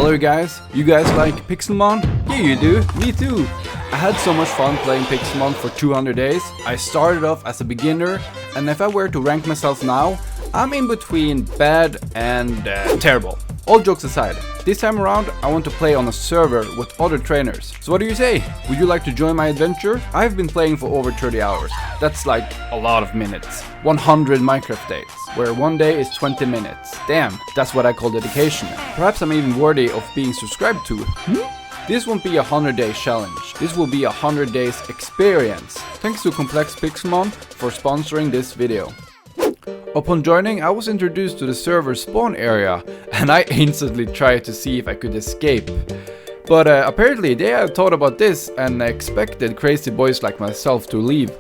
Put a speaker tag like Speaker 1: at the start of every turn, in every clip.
Speaker 1: Hello guys, you guys like Pixelmon? Yeah you do, me too. I had so much fun playing Pixelmon for 200 days. I started off as a beginner, and if I were to rank myself now, I'm in between bad and terrible. All jokes aside, this time around I want to play on a server with other trainers. So what do you say? Would you like to join my adventure? I've been playing for over 30 hours. That's like a lot of minutes. 100 Minecraft days, where one day is 20 minutes. Damn, that's what I call dedication. Perhaps I'm even worthy of being subscribed to. This won't be a 100-day challenge. This will be a 100 days experience. Thanks to Complex Pixelmon for sponsoring this video. Upon joining, I was introduced to the server spawn area, and I instantly tried to see if I could escape. But apparently they had thought about this and expected crazy boys like myself to leave.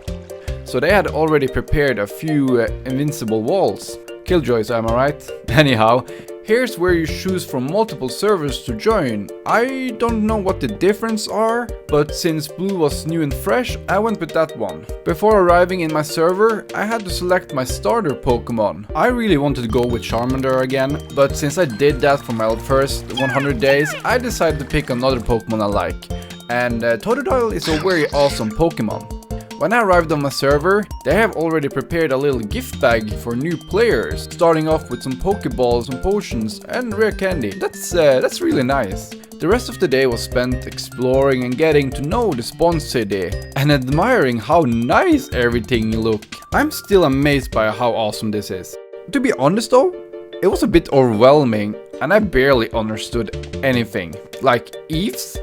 Speaker 1: So they had already prepared a few invincible walls. Killjoys, am I right? Anyhow, here's where you choose from multiple servers to join. I don't know what the difference are, but since blue was new and fresh, I went with that one. Before arriving in my server, I had to select my starter Pokemon. I really wanted to go with Charmander again, but since I did that for my first 100 days, I decided to pick another Pokemon I like. And Totodile is a very awesome Pokemon. When I arrived on my server, they have already prepared a little gift bag for new players, starting off with some Pokeballs, some potions and rare candy. That's really nice. The rest of the day was spent exploring and getting to know the spawn city and admiring how nice everything looked. I'm still amazed by how awesome this is. To be honest though, it was a bit overwhelming and I barely understood anything. Like Eves?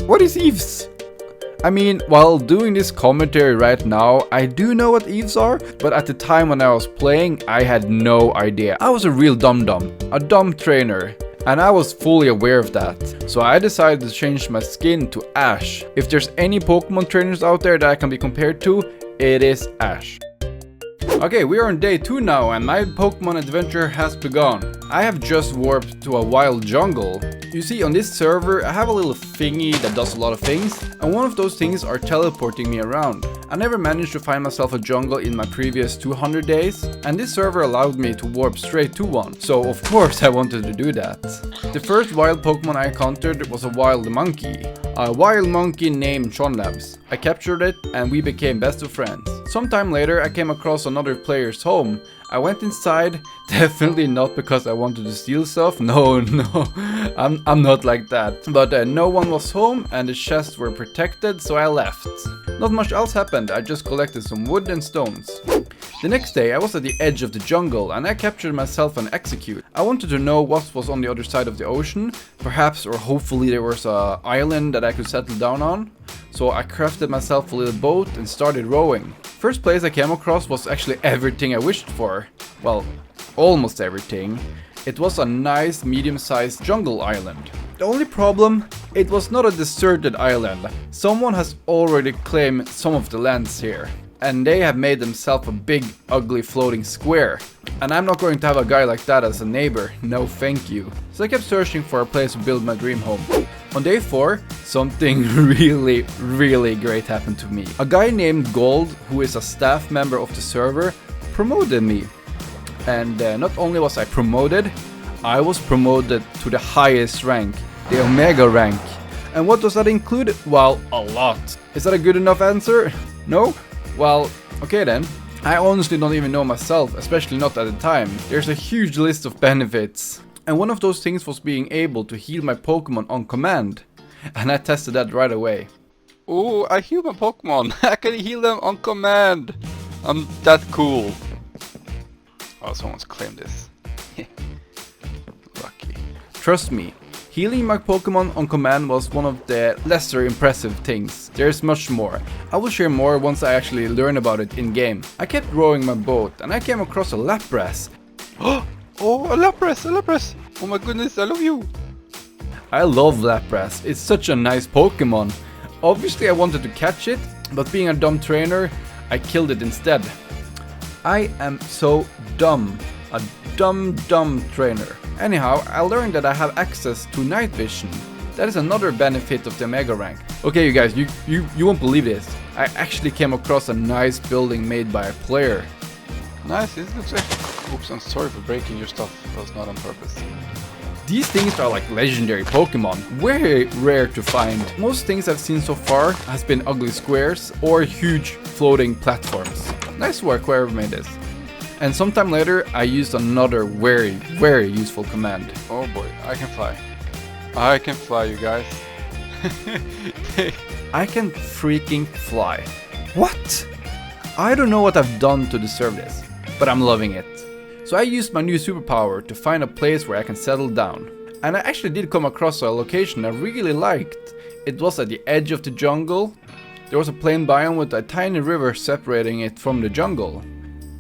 Speaker 1: What is Eves? I mean, while doing this commentary right now, I do know what Eves are, but at the time when I was playing, I had no idea. I was a real dum-dum, a dumb trainer, and I was fully aware of that. So I decided to change my skin to Ash. If there's any Pokemon trainers out there that I can be compared to, it is Ash. Okay, we are on day 2 now and my Pokemon adventure has begun. I have just warped to a wild jungle. You see, on this server I have a little thingy that does a lot of things, and one of those things are teleporting me around. I never managed to find myself a jungle in my previous 200 days, and this server allowed me to warp straight to one, so of course I wanted to do that. The first wild Pokemon I encountered was a wild monkey. A wild monkey named Chonlabs. I captured it and we became best of friends. Sometime later I came across another player's home. I went inside, definitely not because I wanted to steal stuff, no, I'm not like that. But no one was home and the chests were protected, so I left. Not much else happened, I just collected some wood and stones. The next day I was at the edge of the jungle and I captured myself an execute. I wanted to know what was on the other side of the ocean, perhaps or hopefully there was an island that I could settle down on. So I crafted myself a little boat and started rowing. First place I came across was actually everything I wished for. Well, almost everything. It was a nice medium-sized jungle island. The only problem, it was not a deserted island. Someone has already claimed some of the lands here. And they have made themselves a big, ugly floating square. And I'm not going to have a guy like that as a neighbor, no thank you. So I kept searching for a place to build my dream home. On day 4, something really great happened to me. A guy named Gold, who is a staff member of the server, promoted me. And not only was I promoted, I was promoted to the highest rank, the Omega rank. And what does that include? Well, a lot. Is that a good enough answer? No? Well, okay then. I honestly don't even know myself, especially not at the time. There's a huge list of benefits. And one of those things was being able to heal my Pokemon on command. And I tested that right away. Oh, I heal my Pokemon. I can heal them on command. I'm that cool. Oh, someone's claimed this. Lucky. Trust me. Healing my Pokemon on command was one of the lesser impressive things. There's much more. I will share more once I actually learn about it in game. I kept rowing my boat and I came across a Lapras. Oh, a Lapras! Oh my goodness, I love you! I love Lapras, it's such a nice Pokemon. Obviously I wanted to catch it, but being a dumb trainer, I killed it instead. I am so dumb. A dumb trainer. Anyhow, I learned that I have access to night vision. That is another benefit of the Mega rank. Okay you guys, you won't believe this. I actually came across a nice building made by a player. Nice, it looks like... Oops, I'm sorry for breaking your stuff. That was not on purpose. These things are like legendary Pokemon, very rare to find. Most things I've seen so far has been ugly squares or huge floating platforms. Nice work whoever made this. And sometime later I used another very useful command.
Speaker 2: Oh boy, I can fly. I can fly, you guys.
Speaker 1: I can freaking fly. What? I don't know what I've done to deserve this, but I'm loving it. So I used my new superpower to find a place where I can settle down. And I actually did come across a location I really liked. It was at the edge of the jungle. There was a plain biome with a tiny river separating it from the jungle.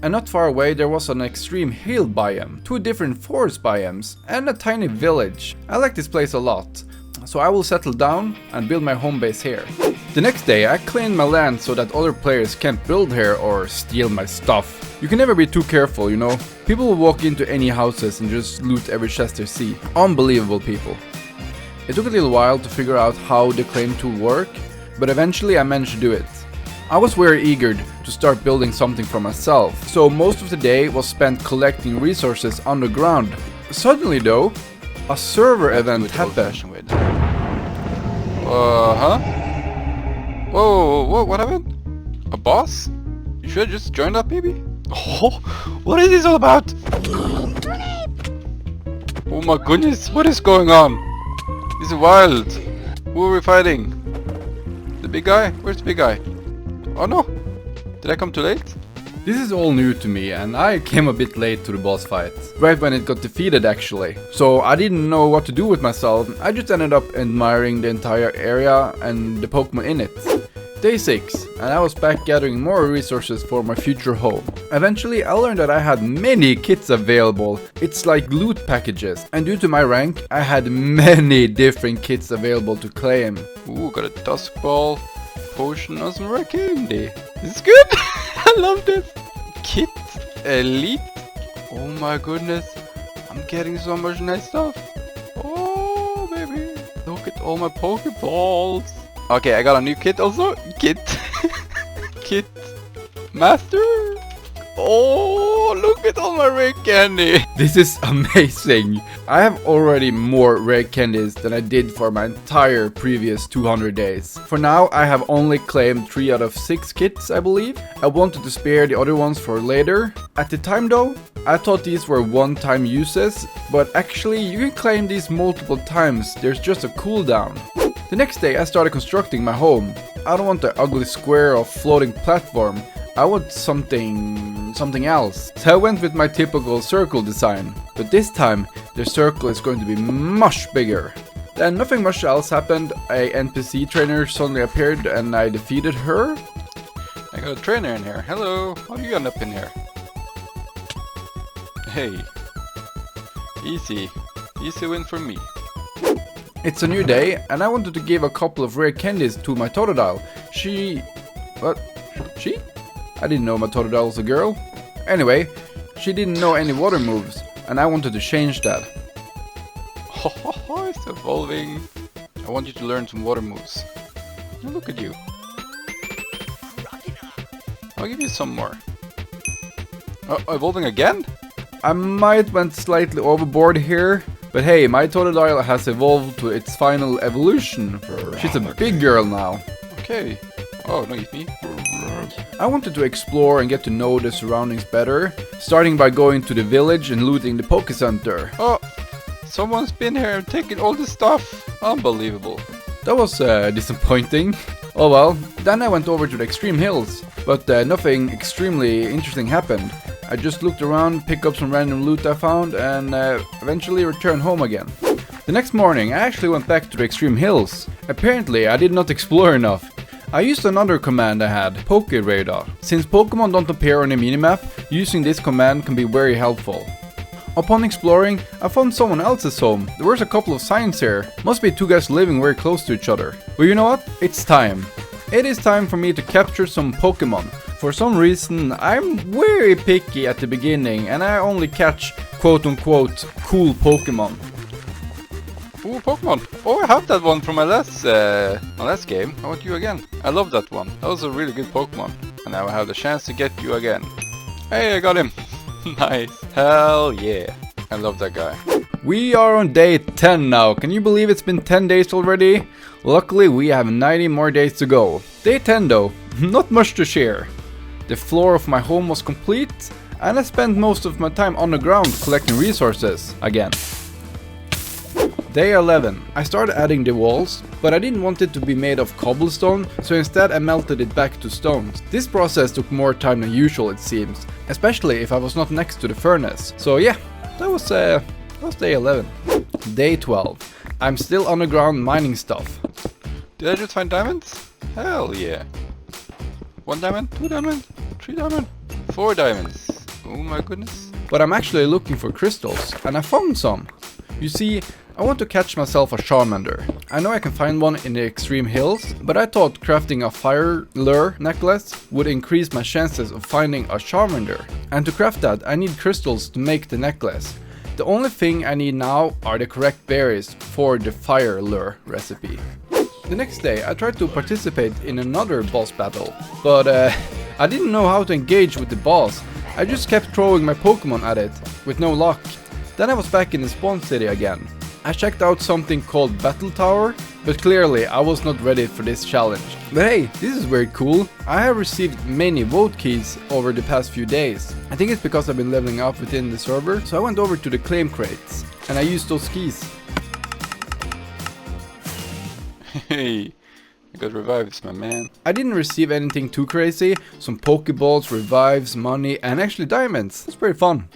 Speaker 1: And not far away there was an extreme hill biome, 2 different forest biomes, and a tiny village. I like this place a lot, so I will settle down and build my home base here. The next day I cleaned my land so that other players can't build here or steal my stuff. You can never be too careful, you know. People will walk into any houses and just loot every chest they see. Unbelievable people. It took a little while to figure out how the claim tool worked, but eventually I managed to do it. I was very eager to start building something for myself, so most of the day was spent collecting resources underground. Suddenly though, a server event happened.
Speaker 2: Huh? Whoa, what happened? A boss? You should have just joined up, maybe? Oh, what is this all about? Oh my goodness, what is going on? This is wild. Who are we fighting? The big guy? Where's the big guy? Oh no! Did I come too late?
Speaker 1: This is all new to me and I came a bit late to the boss fight. Right when it got defeated actually. So I didn't know what to do with myself. I just ended up admiring the entire area and the Pokemon in it. Day 6 and I was back gathering more resources for my future home. Eventually I learned that I had many kits available. It's like loot packages. And due to my rank I had many different kits available to claim.
Speaker 2: Ooh, got a Dusk Ball. Potion of some rare candy. This is good. I love this. Kit Elite. Oh my goodness. I'm getting so much nice stuff. Oh baby. Look at all my Pokeballs. Okay, I got a new kit also. Kit. Kit Master. Oh, look at all my rare candy.
Speaker 1: This is amazing. I have already more rare candies than I did for my entire previous 200 days. For now, I have only claimed 3 out of 6 kits, I believe. I wanted to spare the other ones for later. At the time though, I thought these were one-time uses, but actually you can claim these multiple times. There's just a cooldown. The next day I started constructing my home. I don't want the ugly square or floating platform. I want something else. So I went with my typical circle design. But this time, the circle is going to be much bigger. Then nothing much else happened. A NPC trainer suddenly appeared and I defeated her.
Speaker 2: I got a trainer in here. Hello. How do you end up in here? Hey. Easy. Easy win for me.
Speaker 1: It's a new day and I wanted to give a couple of rare candies to my Totodile. What? She? I didn't know my Totodile was a girl. Anyway, she didn't know any water moves, and I wanted to change that.
Speaker 2: Oh, it's evolving. I want you to learn some water moves. Now look at you. I'll give you some more. Evolving again?
Speaker 1: I might went slightly overboard here, but hey, my Totodile has evolved to its final evolution. She's a big girl now.
Speaker 2: Okay. Oh, no, eat me.
Speaker 1: I wanted to explore and get to know the surroundings better, starting by going to the village and looting the Poke Center.
Speaker 2: Oh, someone's been here and taken all this stuff. Unbelievable.
Speaker 1: That was disappointing. Oh well, then I went over to the extreme hills, but nothing extremely interesting happened. I just looked around, picked up some random loot I found, and eventually returned home again. The next morning I actually went back to the extreme hills. Apparently I did not explore enough. I used another command I had, Poke Radar. Since Pokemon don't appear on the minimap, using this command can be very helpful. Upon exploring, I found someone else's home. There was a couple of signs here. Must be 2 guys living very close to each other. But you know what? It's time. It is time for me to capture some Pokemon. For some reason, I'm very picky at the beginning and I only catch quote-unquote cool Pokemon.
Speaker 2: Ooh, Pokemon. Oh, I have that one from my last game. I want you again. I love that one. That was a really good Pokemon. And now I have the chance to get you again. Hey, I got him. Nice. Hell yeah. I love that guy.
Speaker 1: We are on day 10 now. Can you believe it's been 10 days already? Luckily, we have 90 more days to go. Day 10 though, not much to share. The floor of my home was complete, and I spent most of my time on the ground collecting resources again. Day 11. I started adding the walls, but I didn't want it to be made of cobblestone, so instead I melted it back to stone. This process took more time than usual, it seems, especially if I was not next to the furnace. So yeah, that was day 11. Day 12. I'm still underground mining stuff.
Speaker 2: Did I just find diamonds? Hell yeah. 1 diamond, 2 diamond, 3 diamond, 4 diamonds. Oh my goodness.
Speaker 1: But I'm actually looking for crystals, and I found some. You see, I want to catch myself a Charmander. I know I can find one in the extreme hills, but I thought crafting a fire lure necklace would increase my chances of finding a Charmander. And to craft that, I need crystals to make the necklace. The only thing I need now are the correct berries for the fire lure recipe. The next day I tried to participate in another boss battle, but I didn't know how to engage with the boss. I just kept throwing my Pokemon at it, with no luck. Then I was back in the spawn city again. I checked out something called Battle Tower, but clearly I was not ready for this challenge. But hey, this is very cool. I have received many vote keys over the past few days. I think it's because I've been leveling up within the server, so I went over to the claim crates and I used those keys.
Speaker 2: Hey, I got revives, my man.
Speaker 1: I didn't receive anything too crazy. Some Pokeballs, revives, money, and actually diamonds. It's pretty fun.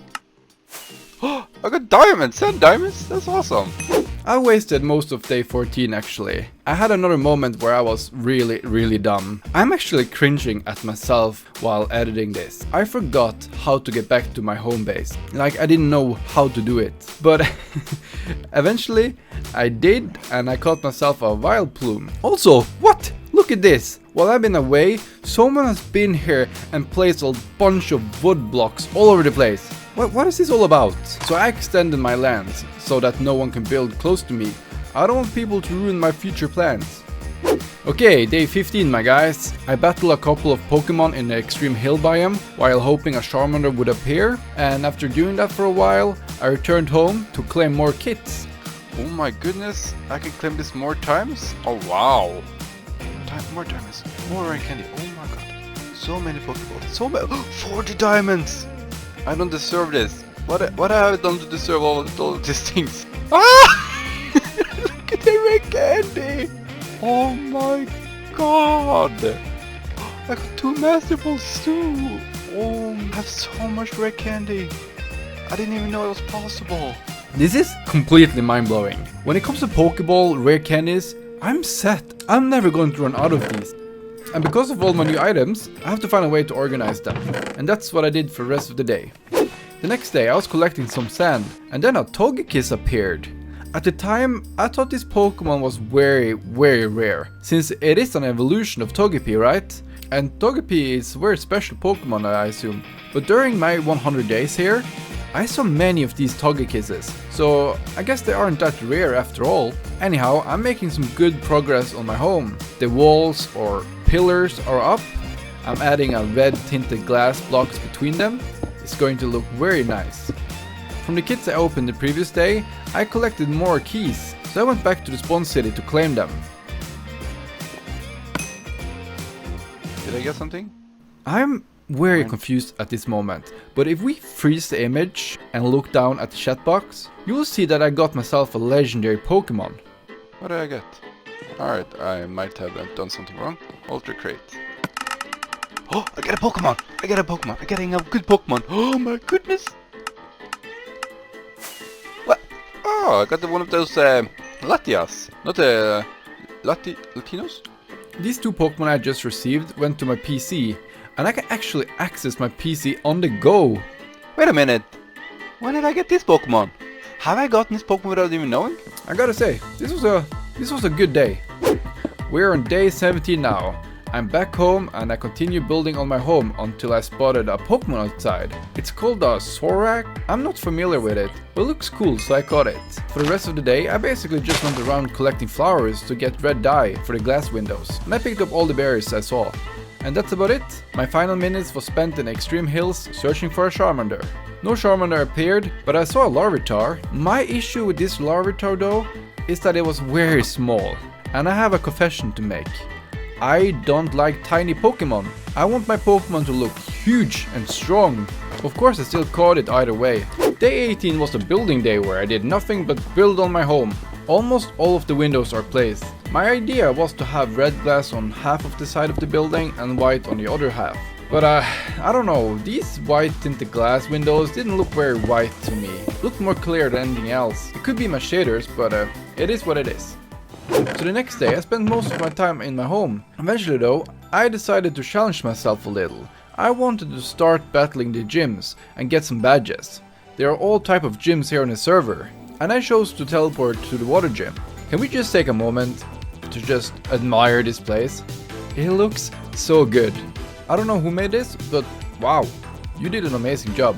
Speaker 2: I got diamonds! 10 diamonds? That's awesome!
Speaker 1: I wasted most of day 14 actually. I had another moment where I was really dumb. I'm actually cringing at myself while editing this. I forgot how to get back to my home base. Like I didn't know how to do it. But eventually I did, and I caught myself a wild plume. Also, what? Look at this! While I've been away, someone has been here and placed a bunch of wood blocks all over the place. What is this all about? So I extended my lands so that no one can build close to me. I don't want people to ruin my future plans. Okay, day 15 my guys. I battled a couple of Pokemon in the extreme hill biome while hoping a Charmander would appear, and after doing that for a while, I returned home to claim more kits.
Speaker 2: Oh my goodness, I can claim this more times? Oh wow! More diamonds, more rare candy, oh my god. So many Pokeballs, so many, 40 diamonds! I don't deserve this. What have I done to deserve all of these things? Ah! Look at the rare candy! Oh my god! I got 2 Master Balls too! Oh, I have so much rare candy! I didn't even know it was possible!
Speaker 1: This is completely mind-blowing. When it comes to Pokeball, rare candies, I'm set. I'm never going to run out of these. And because of all my new items, I have to find a way to organize them. And that's what I did for the rest of the day. The next day I was collecting some sand, and then a Togekiss appeared. At the time, I thought this Pokemon was very rare, since it is an evolution of Togepi, right? And Togepi is a very special Pokemon, I assume. But during my 100 days here, I saw many of these Togekisses, so I guess they aren't that rare after all. Anyhow, I'm making some good progress on my home. The walls or pillars are up. I'm adding a red tinted glass blocks between them. It's going to look very nice. From the kits I opened the previous day, I collected more keys, so I went back to the spawn city to claim them.
Speaker 2: Did I get something?
Speaker 1: I'm very confused at this moment, but if we freeze the image and look down at the chat box, you will see that I got myself a legendary Pokemon.
Speaker 2: What did I get? Alright, I might have done something wrong. Ultra crate. Oh, I get a Pokemon! I get a Pokemon! I'm getting a good Pokemon! Oh my goodness! What? Oh, I got one of those Latias. Not the Latinos?
Speaker 1: These 2 Pokemon I just received went to my PC, and I can actually access my PC on the go.
Speaker 2: Wait a minute! When did I get this Pokemon? Have I gotten this Pokemon without even knowing?
Speaker 1: I gotta say, this was a good day. We're on day 17 now. I'm back home and I continue building on my home until I spotted a Pokemon outside. It's called a Zorak. I'm not familiar with it, but it looks cool, so I caught it. For the rest of the day, I basically just went around collecting flowers to get red dye for the glass windows, and I picked up all the berries I saw. And that's about it. My final minutes was spent in extreme hills searching for a Charmander. No Charmander appeared, but I saw a Larvitar. My issue with this Larvitar though is that it was very small. And I have a confession to make. I don't like tiny Pokemon. I want my Pokemon to look huge and strong. Of course I still caught it either way. Day 18 was a building day where I did nothing but build on my home. Almost all of the windows are placed. My idea was to have red glass on half of the side of the building and white on the other half. But I don't know, these white tinted glass windows didn't look very white to me. Looked more clear than anything else. It could be my shaders, but it is what it is. So the next day I spent most of my time in my home. Eventually though, I decided to challenge myself a little. I wanted to start battling the gyms and get some badges. There are all type of gyms here on the server, and I chose to teleport to the water gym. Can we just take a moment to just admire this place? It looks so good. I don't know who made this, but wow, you did an amazing job.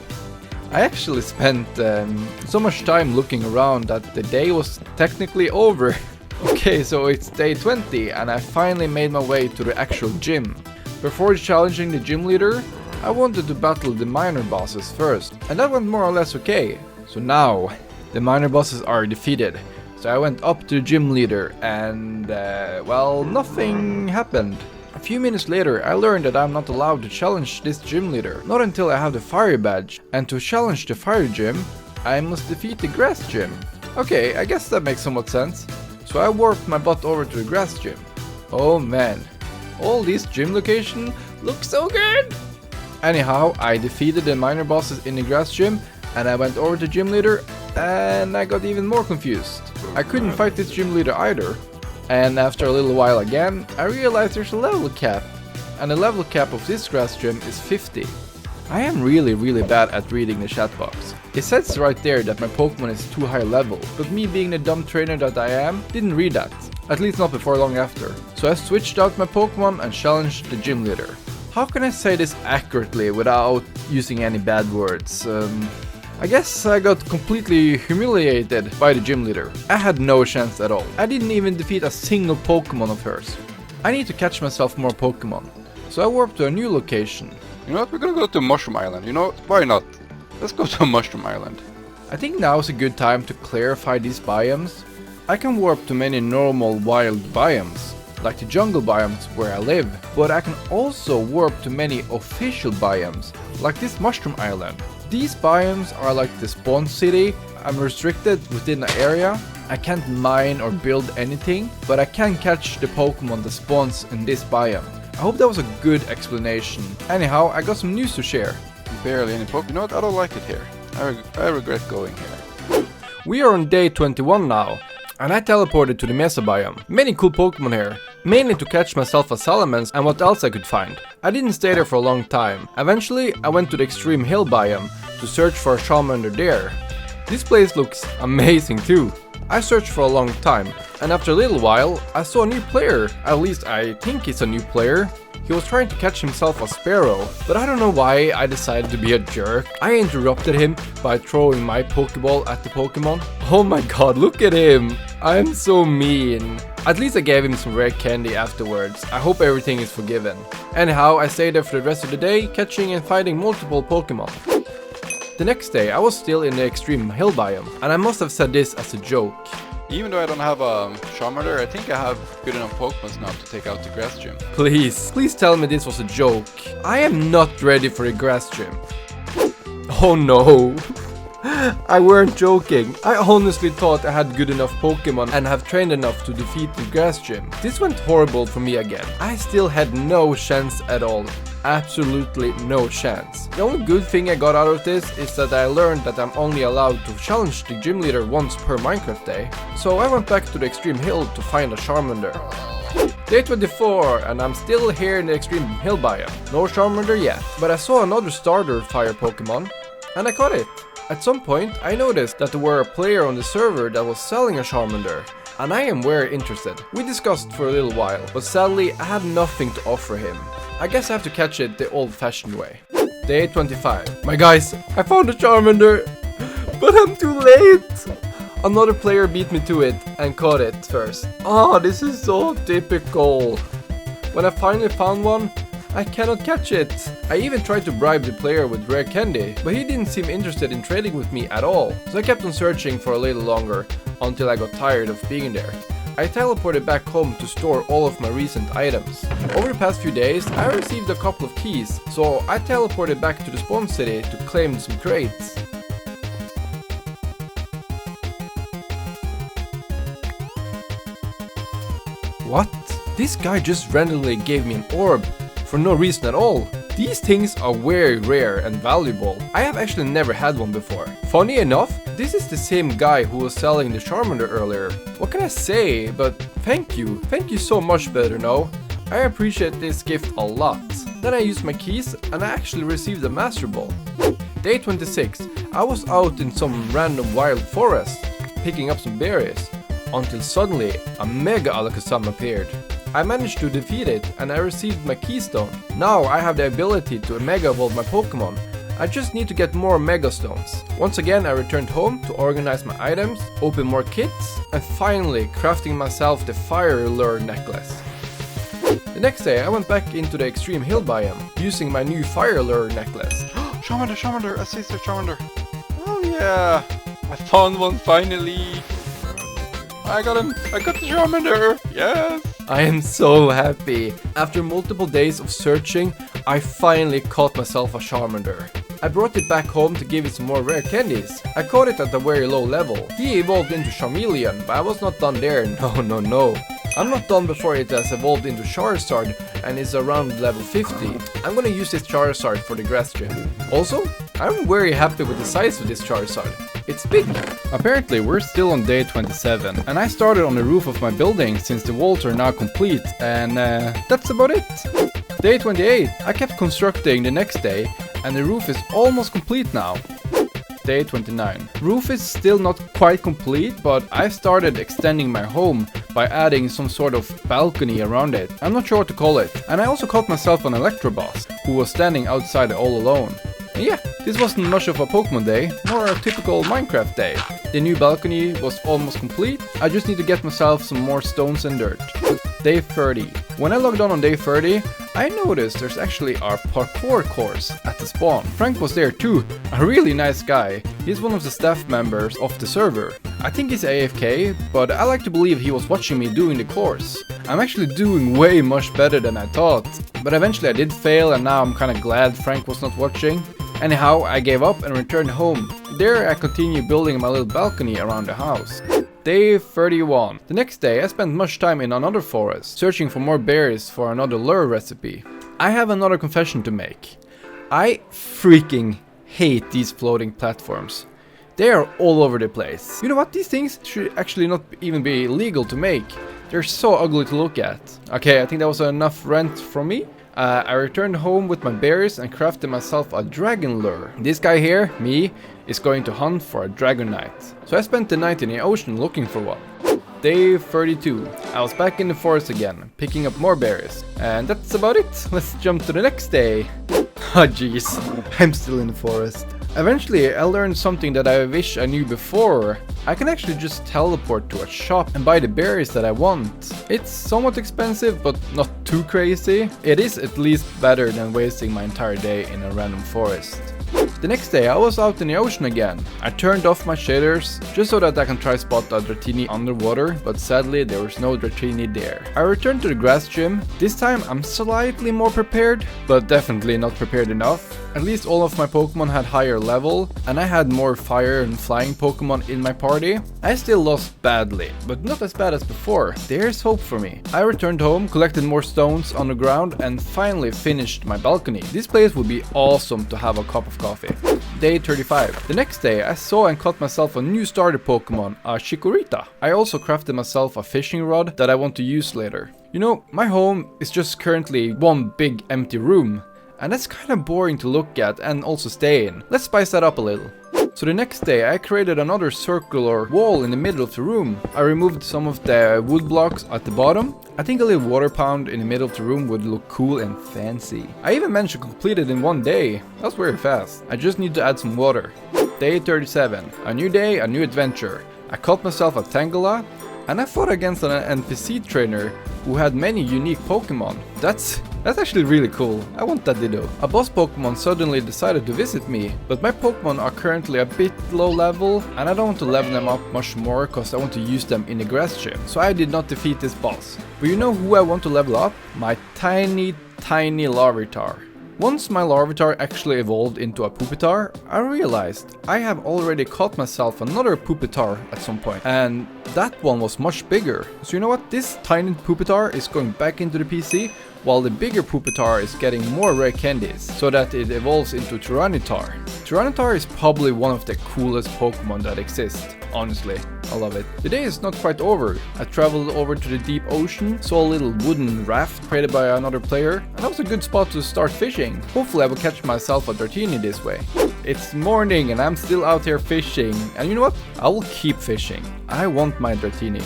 Speaker 1: I actually spent so much time looking around that the day was technically over. Okay, so it's day 20 and I finally made my way to the actual gym. Before challenging the gym leader, I wanted to battle the minor bosses first, and that went more or less okay. So now, the minor bosses are defeated. So I went up to the gym leader and, well, nothing happened. A few minutes later, I learned that I'm not allowed to challenge this gym leader, not until I have the fire badge. And to challenge the fire gym, I must defeat the grass gym. Okay, I guess that makes somewhat sense. So I warped my butt over to the grass gym. Oh man, all these gym locations look so good! Anyhow, I defeated the minor bosses in the grass gym and I went over to the gym leader and I got even more confused. I couldn't fight this gym leader either. And after a little while again, I realized there's a level cap. And the level cap of this grass gym is 50. I am really bad at reading the chat box. It says right there that my Pokemon is too high level, but me being the dumb trainer that I am, didn't read that. At least not before long after. So I switched out my Pokemon and challenged the gym leader. How can I say this accurately without using any bad words? I guess I got completely humiliated by the gym leader. I had no chance at all. I didn't even defeat a single Pokemon of hers. I need to catch myself more Pokemon. So I warped to a new location.
Speaker 2: You know what, we're gonna go to Mushroom Island, you know, why not? Let's go to Mushroom Island.
Speaker 1: I think now is a good time to clarify these biomes. I can warp to many normal wild biomes, like the jungle biomes where I live, but I can also warp to many official biomes, like this Mushroom Island. These biomes are like the spawn city. I'm restricted within the area. I can't mine or build anything, but I can catch the Pokemon that spawns in this biome. I hope that was a good explanation. Anyhow, I got some news to share.
Speaker 2: Barely any Pokemon. You know what, I don't like it here. I regret going here.
Speaker 1: We are on day 21 now, and I teleported to the Mesa biome. Many cool Pokemon here, mainly to catch myself a Salamence and what else I could find. I didn't stay there for a long time. Eventually, I went to the Extreme Hill biome to search for a Charmander there. This place looks amazing too. I searched for a long time, and after a little while, I saw a new player. At least I think it's a new player. He was trying to catch himself a Sparrow, but I don't know why I decided to be a jerk. I interrupted him by throwing my Pokeball at the Pokemon. Oh my god, look at him! I'm so mean. At least I gave him some rare candy afterwards. I hope everything is forgiven. Anyhow, I stayed there for the rest of the day, catching and fighting multiple Pokemon. The next day, I was still in the Extreme Hill biome, and I must have said this as a joke.
Speaker 2: Even though I don't have a Charmander, I think I have good enough Pokemon now to take out the grass gym.
Speaker 1: Please tell me this was a joke. I am not ready for the grass gym. Oh no. I weren't joking. I honestly thought I had good enough Pokemon and have trained enough to defeat the grass gym. This went horrible for me again. I still had no chance at all. Absolutely no chance. The only good thing I got out of this is that I learned that I'm only allowed to challenge the gym leader once per Minecraft day. So I went back to the Extreme Hill to find a Charmander. Day 24 and I'm still here in the Extreme Hill biome. No Charmander yet, but I saw another starter fire Pokemon and I caught it. At some point I noticed that there were a player on the server that was selling a Charmander, and I am very interested. We discussed for a little while, but sadly I had nothing to offer him. I guess I have to catch it the old-fashioned way. Day 25. My guys, I found a Charmander, but I'm too late. Another player beat me to it and caught it first. Oh, this is so typical. When I finally found one, I cannot catch it. I even tried to bribe the player with rare candy, but he didn't seem interested in trading with me at all. So I kept on searching for a little longer, until I got tired of being there. I teleported back home to store all of my recent items. Over the past few days, I received a couple of keys, so I teleported back to the spawn city to claim some crates. What? This guy just randomly gave me an orb, for no reason at all. These things are very rare and valuable. I have actually never had one before. Funny enough, this is the same guy who was selling the Charmander earlier. What can I say, but thank you. Thank you so much, Better Know. I appreciate this gift a lot. Then I used my keys and I actually received a Master Ball. Day 26. I was out in some random wild forest, picking up some berries, until suddenly a Mega Alakazam appeared. I managed to defeat it and I received my keystone. Now I have the ability to Mega Evolve my Pokemon. I just need to get more Mega Stones. Once again I returned home to organize my items, open more kits, and finally crafting myself the Fire Lure necklace. The next day I went back into the extreme hill biome, using my new Fire Lure necklace.
Speaker 2: Charmander, I see the Charmander. Oh yeah, I found one finally. I got him, I got the Charmander, yes.
Speaker 1: I am so happy. After multiple days of searching, I finally caught myself a Charmander. I brought it back home to give it some more rare candies. I caught it at a very low level. He evolved into Charmeleon, but I was not done there, no. I'm not done before it has evolved into Charizard and is around level 50. I'm gonna use this Charizard for the grass gym. Also, I'm very happy with the size of this Charizard. It's big. Apparently we're still on day 27 and I started on the roof of my building since the walls are now complete and that's about it. Day 28. I kept constructing the next day and the roof is almost complete now. Day 29. Roof is still not quite complete, but I started extending my home by adding some sort of balcony around it. I'm not sure what to call it. And I also caught myself an Electabuzz who was standing outside all alone. And yeah, this wasn't much of a Pokemon day, more a typical Minecraft day. The new balcony was almost complete. I just need to get myself some more stones and dirt. Day 30. When I logged on day 30, I noticed there's actually a parkour course at the spawn. Frank was there too, a really nice guy. He's one of the staff members of the server. I think he's AFK, but I like to believe he was watching me doing the course. I'm actually doing way much better than I thought, but eventually I did fail and now I'm kinda glad Frank was not watching. Anyhow, I gave up and returned home. There I continued building my little balcony around the house. Day 31. The next day I spent much time in another forest, searching for more berries for another lure recipe. I have another confession to make. I freaking hate these floating platforms. They are all over the place. You know what? These things should actually not even be legal to make. They're so ugly to look at. Okay, I think that was enough rant from me. I returned home with my berries and crafted myself a dragon lure. This guy here, me, is going to hunt for a Dragonite. So I spent the night in the ocean looking for one. Day 32. I was back in the forest again, picking up more berries. And that's about it. Let's jump to the next day. Oh jeez, I'm still in the forest. Eventually I learned something that I wish I knew before. I can actually just teleport to a shop and buy the berries that I want. It's somewhat expensive, but not too crazy. It is at least better than wasting my entire day in a random forest. The next day I was out in the ocean again. I turned off my shaders just so that I can try spot a Dratini underwater, but sadly there was no Dratini there. I returned to the grass gym. This time I'm slightly more prepared, but definitely not prepared enough. At least all of my Pokemon had higher level, and I had more fire and flying Pokemon in my party. I still lost badly, but not as bad as before. There's hope for me. I returned home, collected more stones on the ground, and finally finished my balcony. This place would be awesome to have a cup of coffee. Day 35. The next day I saw and caught myself a new starter Pokemon, a Chikorita. I also crafted myself a fishing rod that I want to use later. You know, my home is just currently one big empty room. And that's kind of boring to look at and also stay in. Let's spice that up a little. So the next day I created another circular wall in the middle of the room. I removed some of the wood blocks at the bottom. I think a little water pound in the middle of the room would look cool and fancy. I even managed to complete it in one day. That's very fast. I just need to add some water. Day 37. A new day, a new adventure. I caught myself a Tangela and I fought against an NPC trainer who had many unique Pokemon. That's That's actually really cool. I want that Ditto. A boss Pokemon suddenly decided to visit me, but my Pokemon are currently a bit low level and I don't want to level them up much more cause I want to use them in the grass gym. So I did not defeat this boss. But you know who I want to level up? My tiny Larvitar. Once my Larvitar actually evolved into a Pupitar, I realized I have already caught myself another Pupitar at some point, and that one was much bigger. So you know what, this tiny Pupitar is going back into the PC, while the bigger Pupitar is getting more rare candies, so that it evolves into Tyranitar. Tyranitar is probably one of the coolest Pokemon that exist, honestly. I love it. The day is not quite over. I traveled over to the deep ocean, saw a little wooden raft created by another player, and that was a good spot to start fishing. Hopefully I will catch myself a Dratini this way. It's morning and I'm still out here fishing, and you know what? I will keep fishing. I want my Dratini.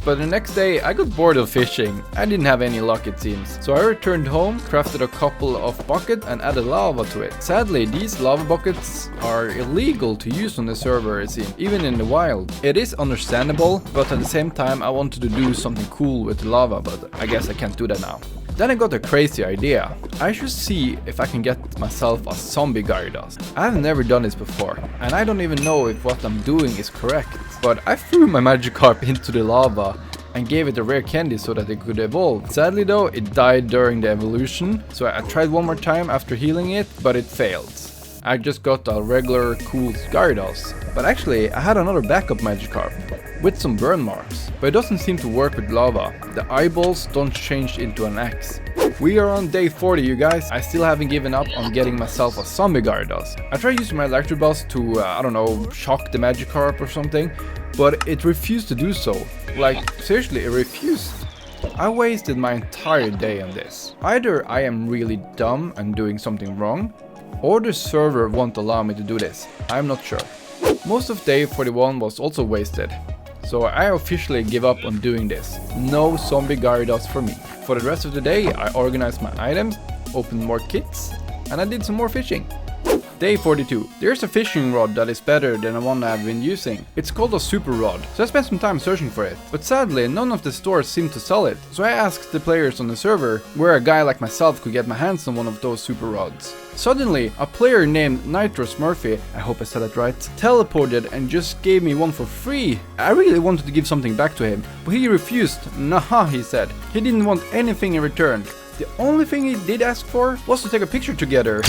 Speaker 1: But the next day I got bored of fishing. I didn't have any luck it seems. So I returned home, crafted a couple of buckets and added lava to it. Sadly, these lava buckets are illegal to use on the server it seems, even in the wild. It is understandable, but at the same time I wanted to do something cool with the lava, but I guess I can't do that now. Then I got a crazy idea. I should see if I can get myself a zombie Gyarados. I have never done this before, and I don't even know if what I'm doing is correct. But I threw my Magikarp into the lava and gave it a rare candy so that it could evolve. Sadly though, it died during the evolution, so I tried one more time after healing it, but it failed. I just got a regular cool Gyarados. But actually, I had another backup Magikarp with some burn marks, but it doesn't seem to work with lava. The eyeballs don't change into an axe. We are on day 40, you guys. I still haven't given up on getting myself a zombie Gyarados. I tried using my Electrobus to, I don't know, shock the Magikarp or something, but it refused to do so. Like, seriously, it refused. I wasted my entire day on this. Either I am really dumb and doing something wrong, or the server won't allow me to do this. I'm not sure. Most of day 41 was also wasted, so I officially give up on doing this. No zombie Gyarados for me. For the rest of the day I organized my items, opened more kits, and I did some more fishing. Day 42. There's a fishing rod that is better than the one I've been using. It's called a super rod, so I spent some time searching for it. But sadly, none of the stores seem to sell it, so I asked the players on the server where a guy like myself could get my hands on one of those super rods. Suddenly, a player named Nitros Murphy, I hope I said that right, teleported and just gave me one for free. I really wanted to give something back to him, but he refused. Nah, he said. He didn't want anything in return. The only thing he did ask for was to take a picture together.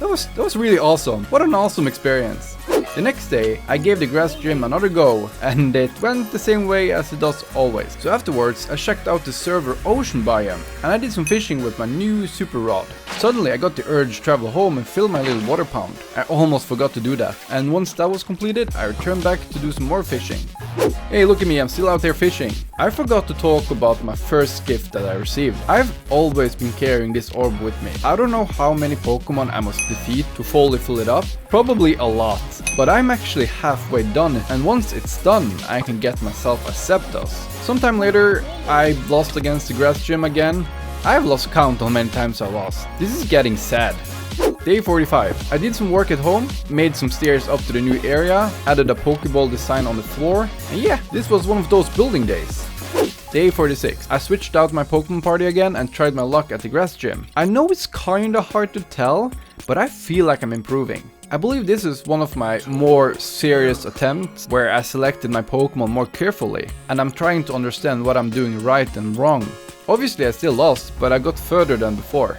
Speaker 1: That was really awesome. What an awesome experience. The next day, I gave the grass gym another go, and it went the same way as it does always. So afterwards, I checked out the server ocean biome, and I did some fishing with my new super rod. Suddenly, I got the urge to travel home and fill my little water pond. I almost forgot to do that, and once that was completed, I returned back to do some more fishing. Hey, look at me, I'm still out there fishing. I forgot to talk about my first gift that I received. I've always been carrying this orb with me. I don't know how many Pokemon I must defeat to fully fill it up. Probably a lot. But I'm actually halfway done, and once it's done, I can get myself a Zapdos. Sometime later, I lost against the grass gym again. I've lost count on how many times I lost. This is getting sad. Day 45. I did some work at home, made some stairs up to the new area, added a Pokeball design on the floor, and yeah, this was one of those building days. Day 46. I switched out my Pokemon party again and tried my luck at the grass gym. I know it's kinda hard to tell, but I feel like I'm improving. I believe this is one of my more serious attempts where I selected my Pokemon more carefully, and I'm trying to understand what I'm doing right and wrong. Obviously I still lost, but I got further than before.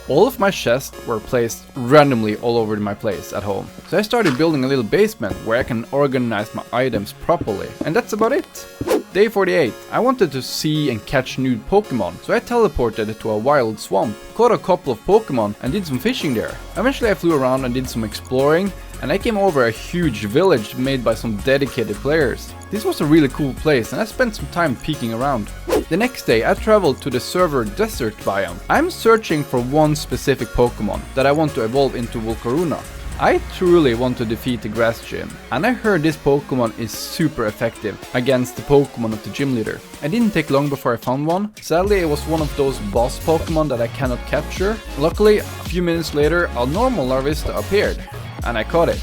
Speaker 1: All of my chests were placed randomly all over my place at home. So I started building a little basement where I can organize my items properly. And that's about it. Day 48. I wanted to see and catch new Pokemon, so I teleported to a wild swamp, caught a couple of Pokemon and did some fishing there. Eventually I flew around and did some exploring, and I came over a huge village made by some dedicated players. This was a really cool place and I spent some time peeking around. The next day I traveled to the server desert biome. I'm searching for one specific Pokemon that I want to evolve into Volcarona. I truly want to defeat the grass gym, and I heard this Pokemon is super effective against the Pokemon of the gym leader. It didn't take long before I found one. Sadly it was one of those boss Pokemon that I cannot capture. Luckily, a few minutes later a normal Larvista appeared, and I caught it.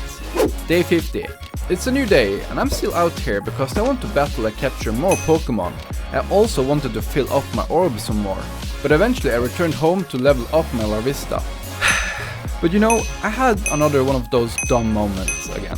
Speaker 1: Day 50. It's a new day, and I'm still out here because I want to battle and capture more Pokemon. I also wanted to fill up my orb some more. but eventually I returned home to level up my Larvista. But you know, I had another one of those dumb moments again.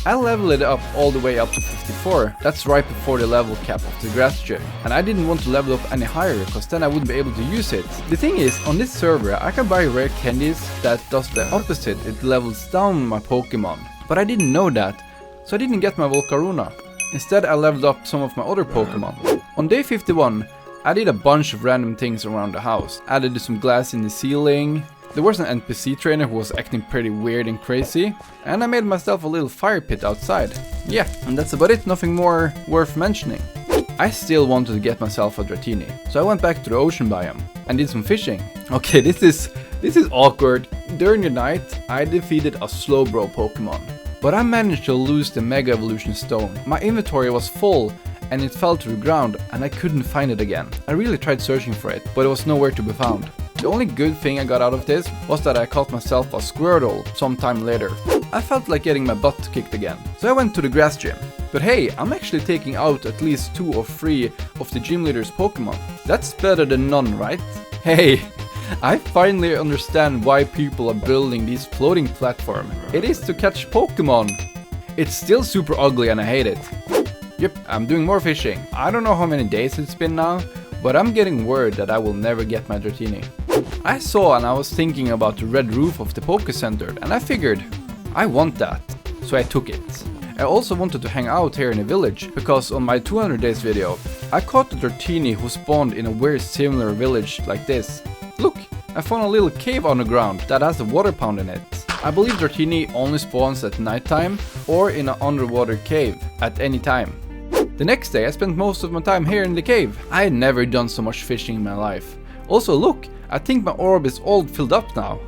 Speaker 1: I leveled it up all the way up to 54, that's right before the level cap of the grass gym, and I didn't want to level up any higher, cause then I wouldn't be able to use it. The thing is, on this server I can buy rare candies that does the opposite, it levels down my Pokemon. But I didn't know that, so I didn't get my Volcarona. Instead I leveled up some of my other Pokemon. On day 51, I did a bunch of random things around the house. Added some glass in the ceiling. There was an NPC trainer who was acting pretty weird and crazy, and I made myself a little fire pit outside. Yeah, and that's about it, nothing more worth mentioning. I still wanted to get myself a Dratini, so I went back to the ocean biome and did some fishing. Okay, this is awkward. During the night, I defeated a Slowbro Pokemon, but I managed to lose the Mega Evolution Stone. My inventory was full and it fell to the ground and I couldn't find it again. I really tried searching for it, but it was nowhere to be found. The only good thing I got out of this was that I caught myself a Squirtle sometime later. I felt like getting my butt kicked again, so I went to the grass gym. But hey, I'm actually taking out at least 2 or 3 of the gym leader's Pokemon. That's better than none, right? Hey, I finally understand why people are building these floating platforms. It is to catch Pokemon. It's still super ugly and I hate it. Yep, I'm doing more fishing. I don't know how many days it's been now, but I'm getting word that I will never get my Dratini. I saw and I was thinking about the red roof of the Poké Center, and I figured, I want that, so I took it. I also wanted to hang out here in the village, because on my 200 days video, I caught the Dratini who spawned in a very similar village like this. Look, I found a little cave on the ground that has a water pond in it. I believe Dratini only spawns at nighttime or in an underwater cave at any time. The next day I spent most of my time here in the cave. I had never done so much fishing in my life. Also look, I think my orb is all filled up now.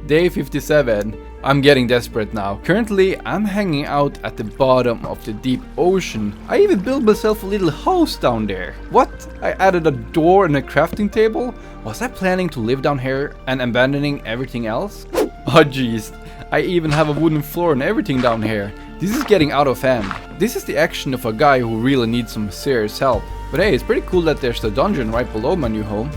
Speaker 1: Day 57. I'm getting desperate now. Currently I'm hanging out at the bottom of the deep ocean. I even built myself a little house down there. What? I added a door and a crafting table? Was I planning to live down here and abandoning everything else? Oh jeez, I even have a wooden floor and everything down here. This is getting out of hand. This is the action of a guy who really needs some serious help. But hey, it's pretty cool that there's the dungeon right below my new home.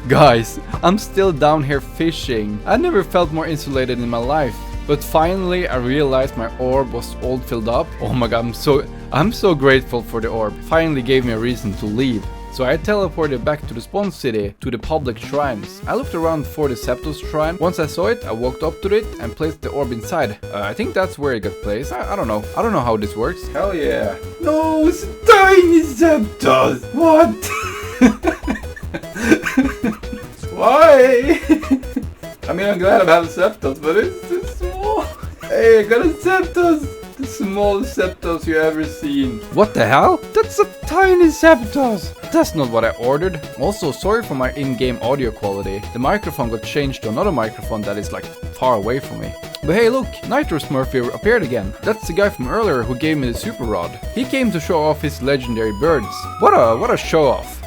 Speaker 1: Guys, I'm still down here fishing. I never felt more insulated in my life. But finally I realized my orb was all filled up. Oh my god, I'm so grateful for the orb. Finally gave me a reason to leave. So I teleported back to the spawn city, to the public shrines. I looked around for the Zapdos shrine. Once I saw it, I walked up to it and placed the orb inside. I think that's where it got placed. I don't know. I don't know how this works. Hell yeah. No, it's tiny Zapdos. What? Why? I mean, I'm glad I have Zapdos, but it's too small. Hey, I got a Zapdos. The smallest Zapdos you ever seen. What the hell? That's a tiny Zapdos. That's not what I ordered. Also, sorry for my in-game audio quality. The microphone got changed to another microphone that is like far away from me. But hey look, Nitro Smurfy appeared again. That's the guy from earlier who gave me the super rod. He came to show off his legendary birds. What a show off.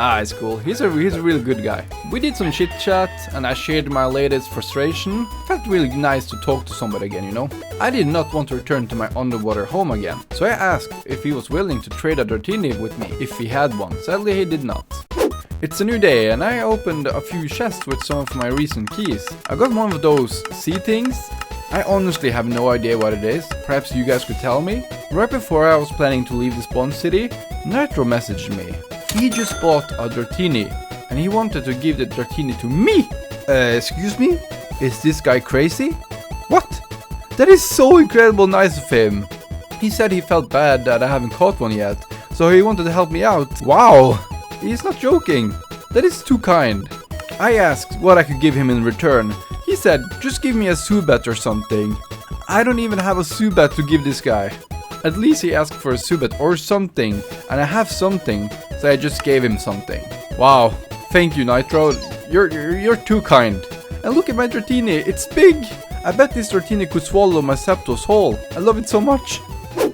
Speaker 1: Ah, it's cool. He's a really good guy. We did some chit chat and I shared my latest frustration. Felt really nice to talk to somebody again, you know. I did not want to return to my underwater home again, so I asked if he was willing to trade a Dratini with me if he had one. Sadly he did not. It's a new day and I opened a few chests with some of my recent keys. I got one of those sea things. I honestly have no idea what it is. Perhaps you guys could tell me. Right before I was planning to leave the spawn city, Nitro messaged me. He just bought a Dratini and he wanted to give the Dratini to me. Excuse me? Is this guy crazy? What? That is so incredible nice of him. He said he felt bad that I haven't caught one yet, so he wanted to help me out. Wow, he's not joking. That is too kind. I asked what I could give him in return. He said, just give me a Zubat or something. I don't even have a Zubat to give this guy. At least he asked for a Zubat or something, and I have something, so I just gave him something. Wow, thank you Nitro, you're too kind. And look at my Dratini, it's big! I bet this Dratini could swallow my Zapdos whole. I love it so much.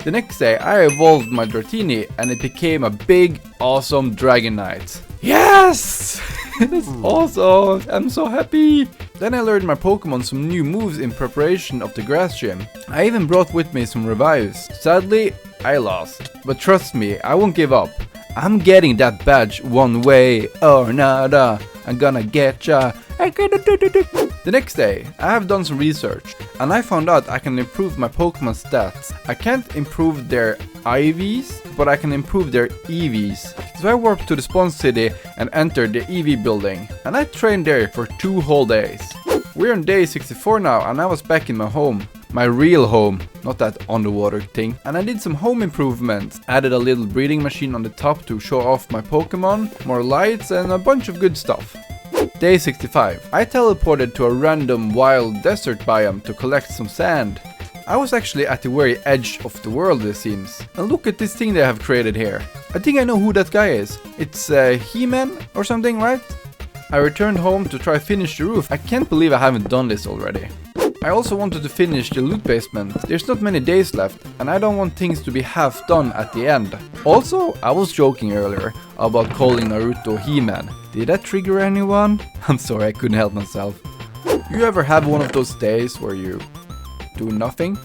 Speaker 1: The next day I evolved my Dratini and it became a big, awesome Dragonite. Yes! That's awesome! I'm so happy! Then I learned my Pokemon some new moves in preparation of the grass gym. I even brought with me some revives. Sadly, I lost. But trust me, I won't give up. I'm getting that badge one way or another. I'm gonna get ya. The next day, I have done some research, and I found out I can improve my Pokemon stats. I can't improve their IVs, but I can improve their EVs. So I warped to the spawn city and entered the EV building, and I trained there for 2 whole days. We're on day 64 now, and I was back in my home. My real home, not that underwater thing. And I did some home improvements. Added a little breeding machine on the top to show off my Pokemon, more lights, and a bunch of good stuff. Day 65. I teleported to a random wild desert biome to collect some sand. I was actually at the very edge of the world, it seems. And look at this thing they have created here. I think I know who that guy is. It's He-Man or something, right? I returned home to try finish the roof. I can't believe I haven't done this already. I also wanted to finish the loot basement. There's not many days left, and I don't want things to be half done at the end. Also, I was joking earlier about calling Naruto He-Man. Did that trigger anyone? I'm sorry, I couldn't help myself. You ever have one of those days where you do nothing?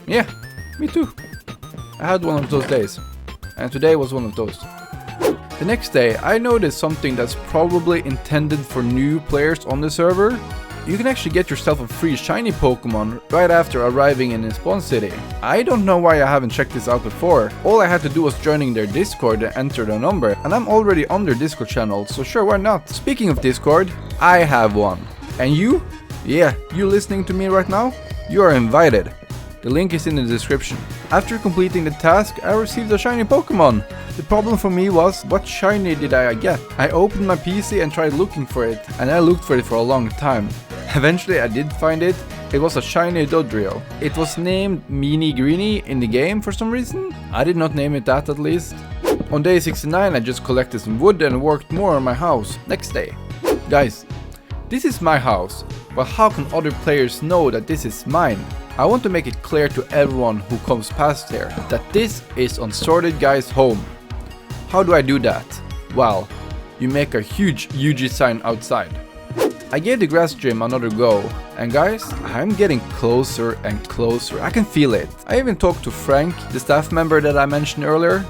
Speaker 1: Yeah, me too. I had one of those days, and today was one of those. The next day, I noticed something that's probably intended for new players on the server. You can actually get yourself a free shiny Pokemon right after arriving in the spawn city. I don't know why I haven't checked this out before. All I had to do was joining their Discord and enter the number, and I'm already on their Discord channel, so sure, why not? Speaking of Discord, I have one. And you? Yeah, you listening to me right now? You are invited. The link is in the description. After completing the task, I received a shiny Pokemon. The problem for me was, what shiny did I get? I opened my PC and tried looking for it, and I looked for it for a long time. Eventually I did find it. It was a shiny Dodrio. It was named Meanie Greenie in the game for some reason. I did not name it that, at least. On day 69 I just collected some wood and worked more on my house. Next day. Guys, this is my house, but how can other players know that this is mine? I want to make it clear to everyone who comes past here that this is Unsorted Guy's home. How do I do that? Well, you make a huge UG sign outside. I gave the grass gym another go, and guys, I'm getting closer and closer. I can feel it. I even talked to Frank, the staff member that I mentioned earlier.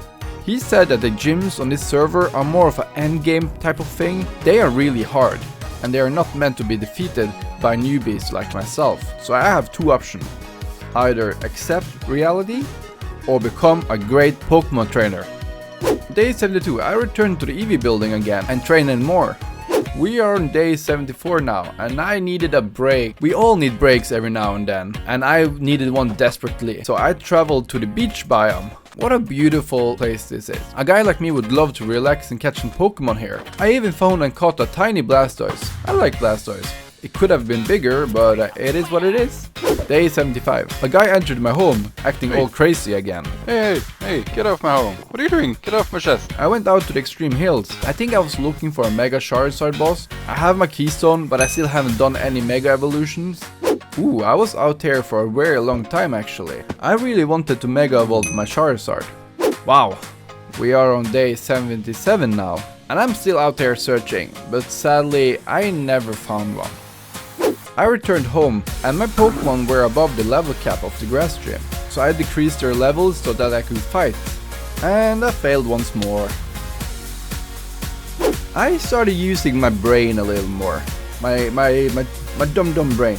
Speaker 1: He said that the gyms on this server are more of an endgame type of thing. They are really hard, and they are not meant to be defeated by newbies like myself. So I have 2 options. Either accept reality or become a great Pokemon trainer. Day 72, I returned to the EV building again and trained more. We are on day 74 now, and I needed a break. We all need breaks every now and then, and I needed one desperately. So I traveled to the beach biome. What a beautiful place this is. A guy like me would love to relax and catch some Pokemon here. I even found and caught a tiny Blastoise. I like Blastoise. It could have been bigger, but it is what it is. Day 75. A guy entered my home, acting all crazy again.
Speaker 2: Hey, get off my home. What are you doing? Get off my chest.
Speaker 1: I went out to the extreme hills. I think I was looking for a Mega Charizard boss. I have my Keystone, but I still haven't done any Mega Evolutions. Ooh, I was out here for a very long time actually. I really wanted to Mega Evolve my Charizard. Wow, we are on day 77 now. And I'm still out there searching, but sadly I never found one. I returned home, and my Pokemon were above the level cap of the grass gym, so I decreased their levels so that I could fight. And I failed once more. I started using my brain a little more. My dumb brain.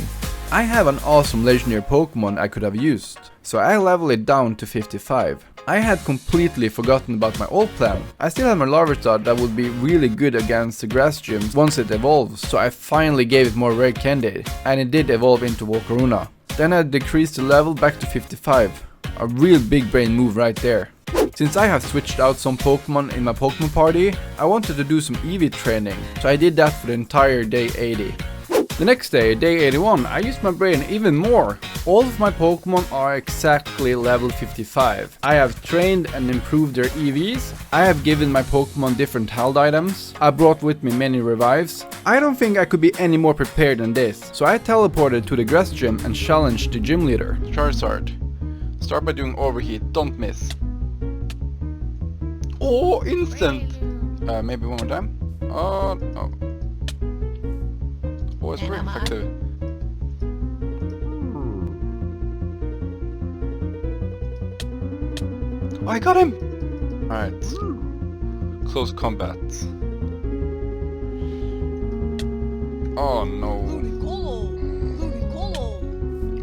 Speaker 1: I have an awesome legendary Pokemon I could have used, so I leveled it down to 55. I had completely forgotten about my old plan. I still have my Larvitar that would be really good against the grass gyms once it evolves, so I finally gave it more rare candy, and it did evolve into Volcarona. Then I decreased the level back to 55. A real big brain move right there. Since I have switched out some Pokemon in my Pokemon party, I wanted to do some EV training, so I did that for the entire day 80. The next day, day 81, I used my brain even more. All of my Pokemon are exactly level 55. I have trained and improved their EVs. I have given my Pokemon different health items. I brought with me many revives. I don't think I could be any more prepared than this. So I teleported to the grass gym and challenged the gym leader.
Speaker 2: Charizard. Start by doing overheat, don't miss. Oh, instant! Maybe one more time. Oh, no. Oh, it's very effective. Oh, I got him! Alright. Close combat. Oh no.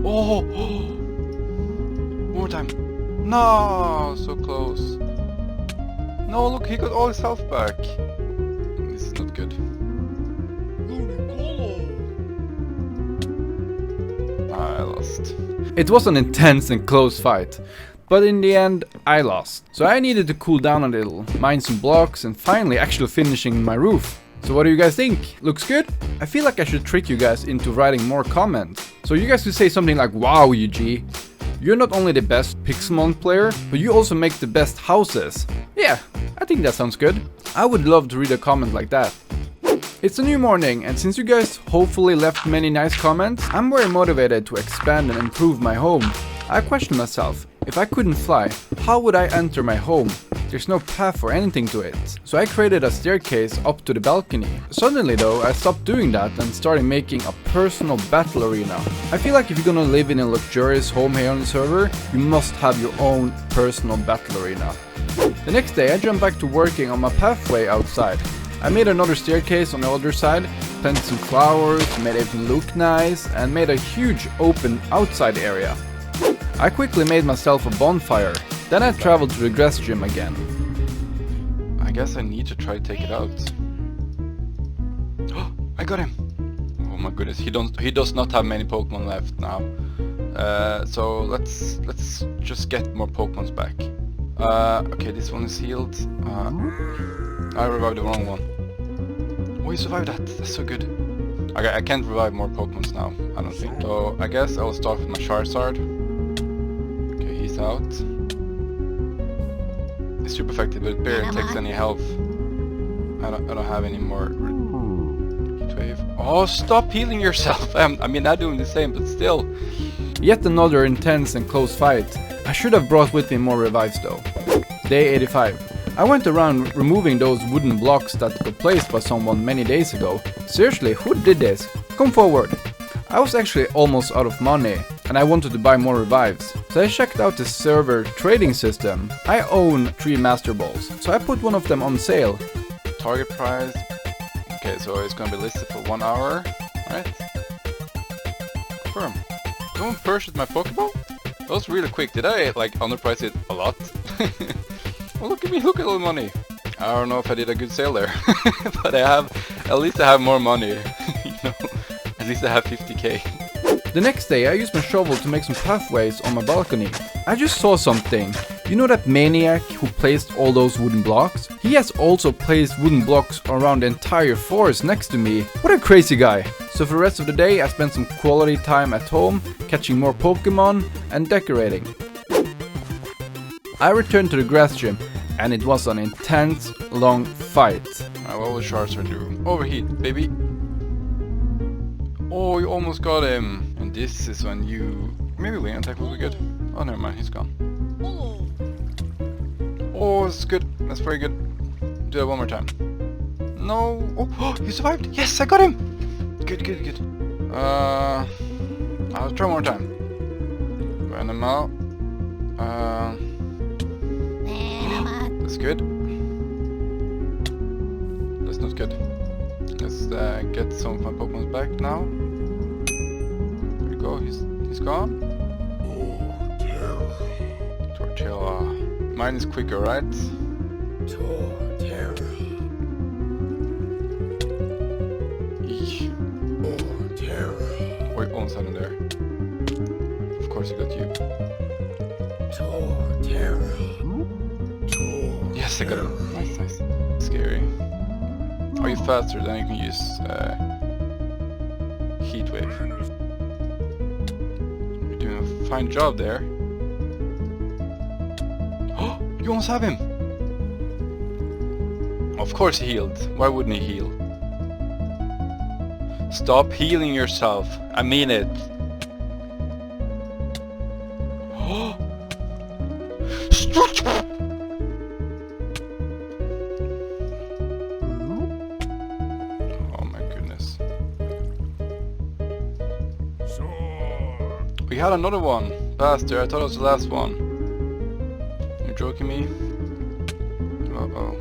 Speaker 2: Oh! One more time. No! So close. No, look, he got all his health back. This is not good. I lost.
Speaker 1: It was an intense and close fight, but in the end I lost. So I needed to cool down a little, mine some blocks, and finally actually finishing my roof. So what do you guys think? Looks good? I feel like I should trick you guys into writing more comments. So you guys could say something like, wow UG, you're not only the best Pixelmon player, but you also make the best houses. Yeah, I think that sounds good. I would love to read a comment like that. It's a new morning, and since you guys hopefully left many nice comments, I'm very motivated to expand and improve my home. I questioned myself, if I couldn't fly, how would I enter my home? There's no path or anything to it. So I created a staircase up to the balcony. Suddenly though, I stopped doing that and started making a personal battle arena. I feel like if you're gonna live in a luxurious home here on the server, you must have your own personal battle arena. The next day I jumped back to working on my pathway outside. I made another staircase on the other side, planted some flowers, made everything look nice, and made a huge open outside area. I quickly made myself a bonfire, then I traveled to the grass gym again.
Speaker 2: I guess I need to try to take it out. Oh, I got him! Oh my goodness, he does not have many Pokemon left now. So let's just get more Pokemons back. Okay, this one is healed. I revived the wrong one. Oh, he survived that. That's so good. Okay, I can't revive more Pokemons now, I don't think. So I guess I will start with my Charizard. Okay, he's out. It's super effective, but it barely takes any health. I don't have any more heat wave. Oh, stop healing yourself! I mean, I'm doing the same, but still.
Speaker 1: Yet another intense and close fight. I should have brought with me more revives though. Day 85. I went around removing those wooden blocks that were placed by someone many days ago. Seriously, who did this? Come forward. I was actually almost out of money and I wanted to buy more revives. So I checked out the server trading system. I own 3 Master Balls, so I put one of them on sale.
Speaker 2: Target price. Okay, so it's gonna be listed for 1 hour, right? Confirm. Someone purchased my Pokeball? That was really quick. Did I like underprice it a lot? Oh, look at me, look at all the money. I don't know if I did a good sale there, but at least I have more money, you know, at least I have 50k.
Speaker 1: The next day I used my shovel to make some pathways on my balcony. I just saw something. You know that maniac who placed all those wooden blocks? He has also placed wooden blocks around the entire forest next to me. What a crazy guy. So for the rest of the day I spent some quality time at home, catching more Pokemon and decorating. I returned to the grass gym, and it was an intense, long fight.
Speaker 2: What will Charizard do? Overheat, baby! Oh, you almost got him! And this is when you... Maybe wing attack will be good. Oh, never mind, he's gone. Oh, that's good. That's very good. Do that one more time. No! Oh, you survived! Yes, I got him! Good, good, good. I'll try one more time. Run him out. That's good. That's not good. Let's get some of my Pokemon back now. There we go. He's gone. Torterra. Mine is quicker, right?
Speaker 3: Torterra.
Speaker 2: Oh, you almost had him there. Of course he got you.
Speaker 3: Torterra.
Speaker 2: Yes, I got him. Nice, nice. Scary. Are you faster? Then you can use Heat Wave. You're doing a fine job there. Oh, you almost have him! Of course he healed. Why wouldn't he heal? Stop healing yourself. I mean it. Oh! Oh my goodness. We had another one. Bastard, I thought it was the last one. You're joking me? Uh-oh.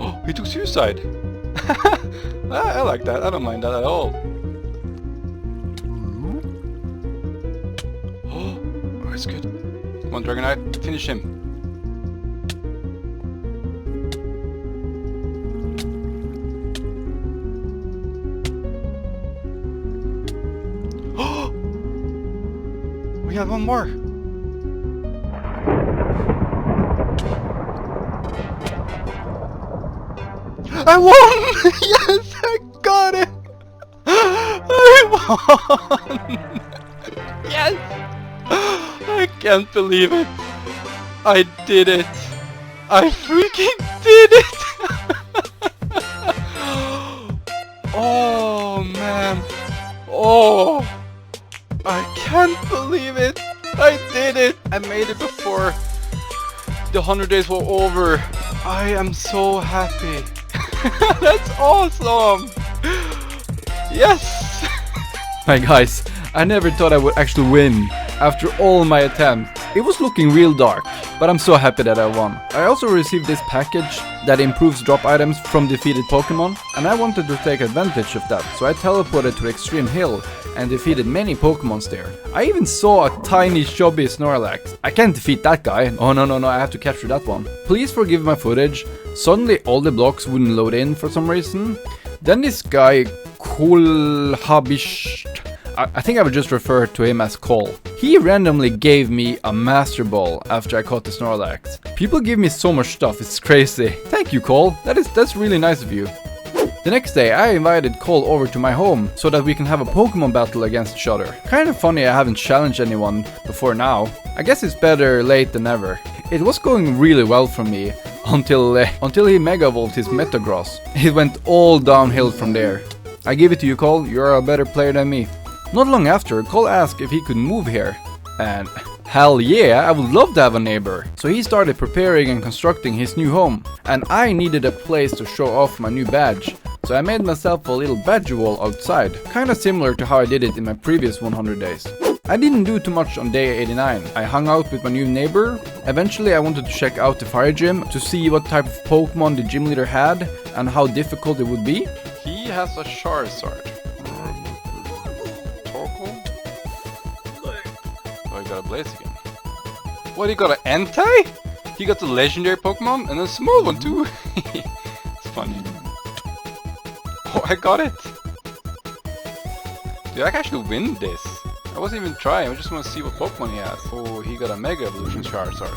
Speaker 2: Oh, he took suicide! I like that. I don't mind that at all. Oh, it's good. Come on, Dragonite. Finish him. Oh! We have one more. I won! Yes, I got it! I won! Yes! I can't believe it. I did it. I freaking did it! Oh, man. Oh, I can't believe it. I did it. I made it before the 100 days were over. I am so happy. That's awesome! Yes!
Speaker 1: Hi guys, I never thought I would actually win after all my attempts. It was looking real dark, but I'm so happy that I won. I also received this package that improves drop items from defeated Pokemon, and I wanted to take advantage of that, so I teleported to Extreme Hill and defeated many Pokemons there. I even saw a tiny chubby Snorlax. I can't defeat that guy. Oh no, I have to capture that one. Please forgive my footage. Suddenly all the blocks wouldn't load in for some reason. Then this guy, Kolhabisht, I think I would just refer to him as Cole. He randomly gave me a Master Ball after I caught the Snorlax. People give me so much stuff, it's crazy. Thank you, Cole. That's really nice of you. The next day, I invited Cole over to my home so that we can have a Pokemon battle against each other. Kind of funny I haven't challenged anyone before now. I guess it's better late than never. It was going really well for me until he Mega Evolved his Metagross. It went all downhill from there. I give it to you, Cole. You're a better player than me. Not long after, Cole asked if he could move here. And hell yeah, I would love to have a neighbor. So he started preparing and constructing his new home. And I needed a place to show off my new badge. So I made myself a little badge wall outside. Kinda similar to how I did it in my previous 100 days. I didn't do too much on day 89. I hung out with my new neighbor. Eventually I wanted to check out the fire gym to see what type of Pokemon the gym leader had and how difficult it would be.
Speaker 2: He has a Charizard. Oh, he got a Blaze again. What, he got an Entei? He got the legendary Pokemon and a small one too. It's funny. Oh, I got it! Dude, I can actually win this. I wasn't even trying, I just want to see what Pokemon he has. Oh, he got a Mega Evolution Charizard.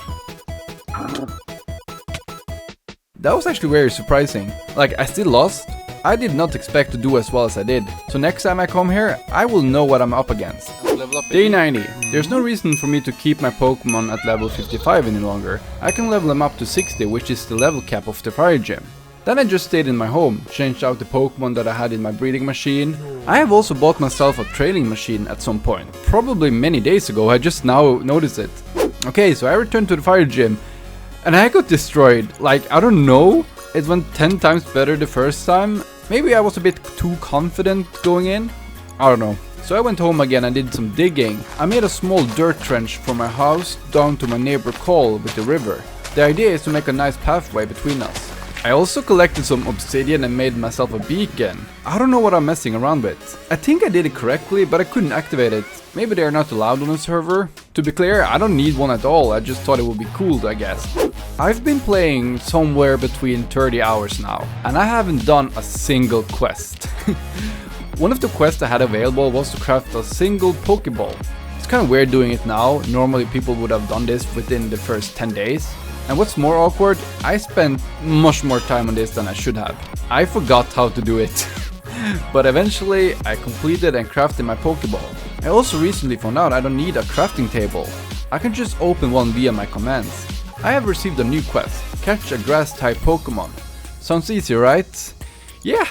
Speaker 1: That was actually very surprising. Like, I still lost. I did not expect to do as well as I did. So next time I come here, I will know what I'm up against.
Speaker 2: Level up
Speaker 1: Day 90. There's no reason for me to keep my Pokemon at level 55 any longer. I can level them up to 60, which is the level cap of the fire gym. Then I just stayed in my home, changed out the Pokemon that I had in my breeding machine. I have also bought myself a training machine at some point. Probably many days ago, I just now noticed it. Okay, so I returned to the fire gym and I got destroyed. Like, I don't know. It went 10 times better the first time. Maybe I was a bit too confident going in. I don't know. So I went home again and did some digging. I made a small dirt trench from my house down to my neighbor Cole with the river. The idea is to make a nice pathway between us. I also collected some obsidian and made myself a beacon. I don't know what I'm messing around with. I think I did it correctly, but I couldn't activate it. Maybe they're not allowed on the server. To be clear, I don't need one at all, I just thought it would be cool, I guess. I've been playing somewhere between 30 hours now, and I haven't done a single quest. One of the quests I had available was to craft a single Pokeball. It's kind of weird doing it now. Normally people would have done this within the first 10 days. And what's more awkward, I spent much more time on this than I should have. I forgot how to do it. But eventually I completed and crafted my Pokeball. I also recently found out I don't need a crafting table. I can just open one via my commands. I have received a new quest, catch a grass type Pokemon. Sounds easy, right? Yeah,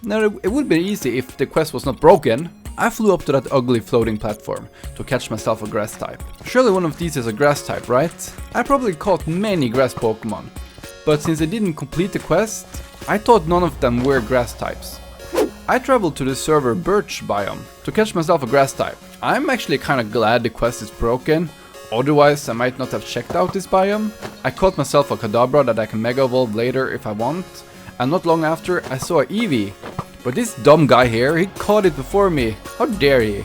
Speaker 1: no, it would be easy if the quest was not broken. I flew up to that ugly floating platform to catch myself a grass type. Surely one of these is a grass type, right? I probably caught many grass Pokemon, but since I didn't complete the quest, I thought none of them were grass types. I traveled to the server Birch biome to catch myself a grass type. I'm actually kinda glad the quest is broken, otherwise I might not have checked out this biome. I caught myself a Kadabra that I can Mega Evolve later if I want, and not long after I saw an Eevee. But this dumb guy here, he caught it before me. How dare he?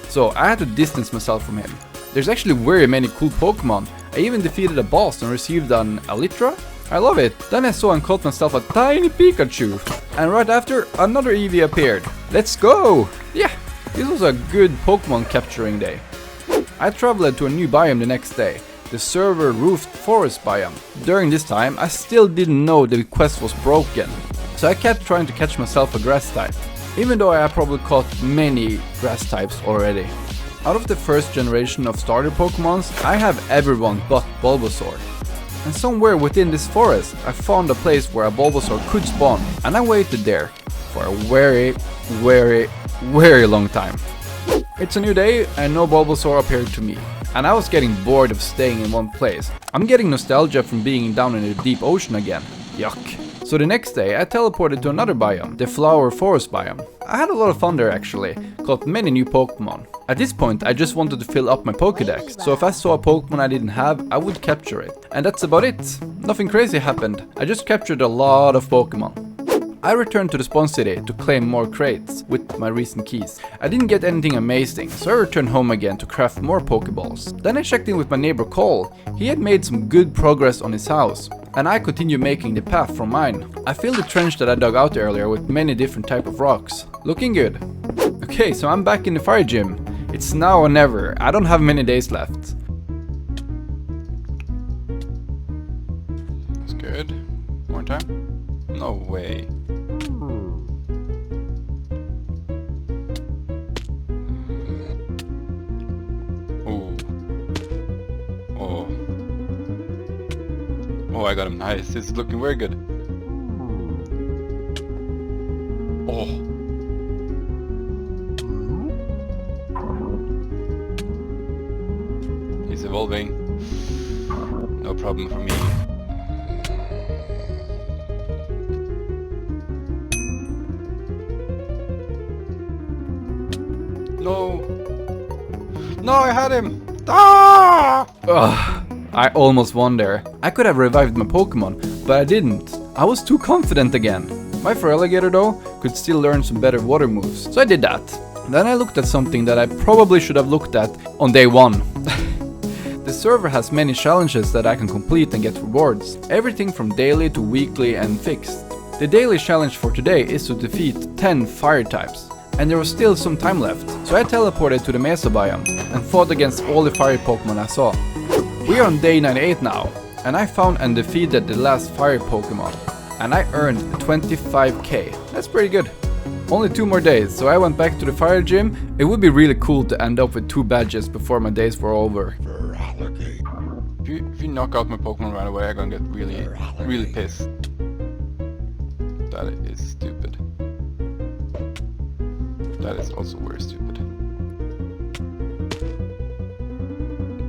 Speaker 1: So I had to distance myself from him. There's actually very many cool Pokemon. I even defeated a boss and received an Elytra. I love it. Then I saw and caught myself a tiny Pikachu. And right after, another Eevee appeared. Let's go! Yeah, this was a good Pokemon capturing day. I traveled to a new biome the next day. The server roofed forest biome. During this time, I still didn't know the quest was broken. So I kept trying to catch myself a grass type. Even though I have probably caught many grass types already. Out of the first generation of starter Pokemons, I have everyone but Bulbasaur. And somewhere within this forest, I found a place where a Bulbasaur could spawn, and I waited there for a very long time. It's a new day and no Bulbasaur appeared to me, and I was getting bored of staying in one place. I'm getting nostalgia from being down in the deep ocean again. Yuck. So the next day I teleported to another biome, the flower forest biome. I had a lot of fun there actually, caught many new Pokemon. At this point I just wanted to fill up my Pokédex, so if I saw a Pokemon I didn't have, I would capture it. And that's about it. Nothing crazy happened, I just captured a lot of Pokemon. I returned to the spawn city to claim more crates with my recent keys. I didn't get anything amazing, so I returned home again to craft more Pokeballs. Then I checked in with my neighbor Cole. He had made some good progress on his house, and I continued making the path from mine. I filled the trench that I dug out earlier with many different type of rocks. Looking good. Okay, so I'm back in the fire gym. It's now or never. I don't have many days left.
Speaker 2: That's good. More time? No way. Oh, I got him. Nice. It's looking very good. Oh. He's evolving. No problem for me. No. No, I had him. Ah!
Speaker 1: Ugh. I almost won there. I could have revived my Pokemon, but I didn't. I was too confident again. My Feraligatr though could still learn some better water moves, so I did that. Then I looked at something that I probably should have looked at on day 1. The server has many challenges that I can complete and get rewards. Everything from daily to weekly and fixed. The daily challenge for today is to defeat 10 fire types. And there was still some time left, so I teleported to the Mesa biome and fought against all the fire Pokemon I saw. We are on day 98 now, and I found and defeated the last fire Pokemon, and I earned 25k. That's pretty good. Only 2 more days, so I went back to the fire gym. It would be really cool to end up with 2 badges before my days were over.
Speaker 2: If you knock out my Pokemon right away, I'm gonna get really pissed. That is stupid. That is also very stupid.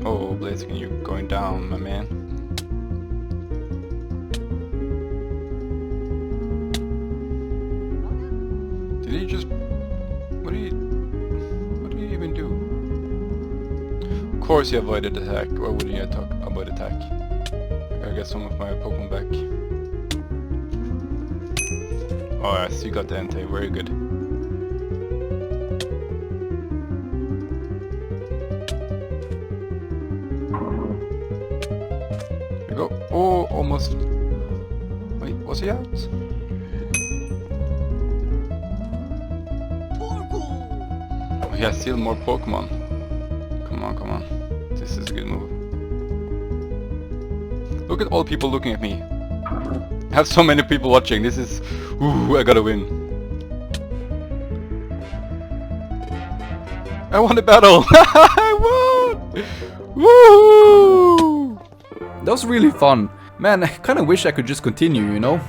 Speaker 2: Oh, Blaziken, you're going down, my man. Did he just... What did he even do? Of course he avoided attack. Why wouldn't you avoid attack? I gotta get some of my Pokemon back. Oh yes, you got the Entei, very good. Go. Oh, almost. Wait, was he out? Oh, he has still more Pokemon. Come on, come on. This is a good move. Look at all people looking at me. I have so many people watching. This is... Ooh, I gotta win. I won the battle! I won! Woo!
Speaker 1: That was really fun. Man, I kinda wish I could just continue, you know?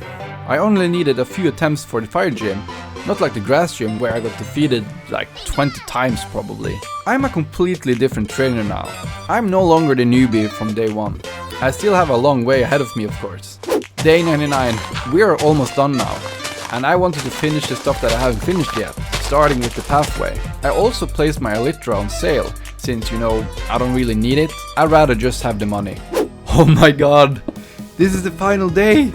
Speaker 1: I only needed a few attempts for the fire gym. Not like the grass gym where I got defeated like 20 times probably. I'm a completely different trainer now. I'm no longer the newbie from day 1. I still have a long way ahead of me, of course. Day 99. We are almost done now. And I wanted to finish the stuff that I haven't finished yet, starting with the pathway. I also placed my Elytra on sale, since, you know, I don't really need it. I'd rather just have the money. Oh my god! This is the final day!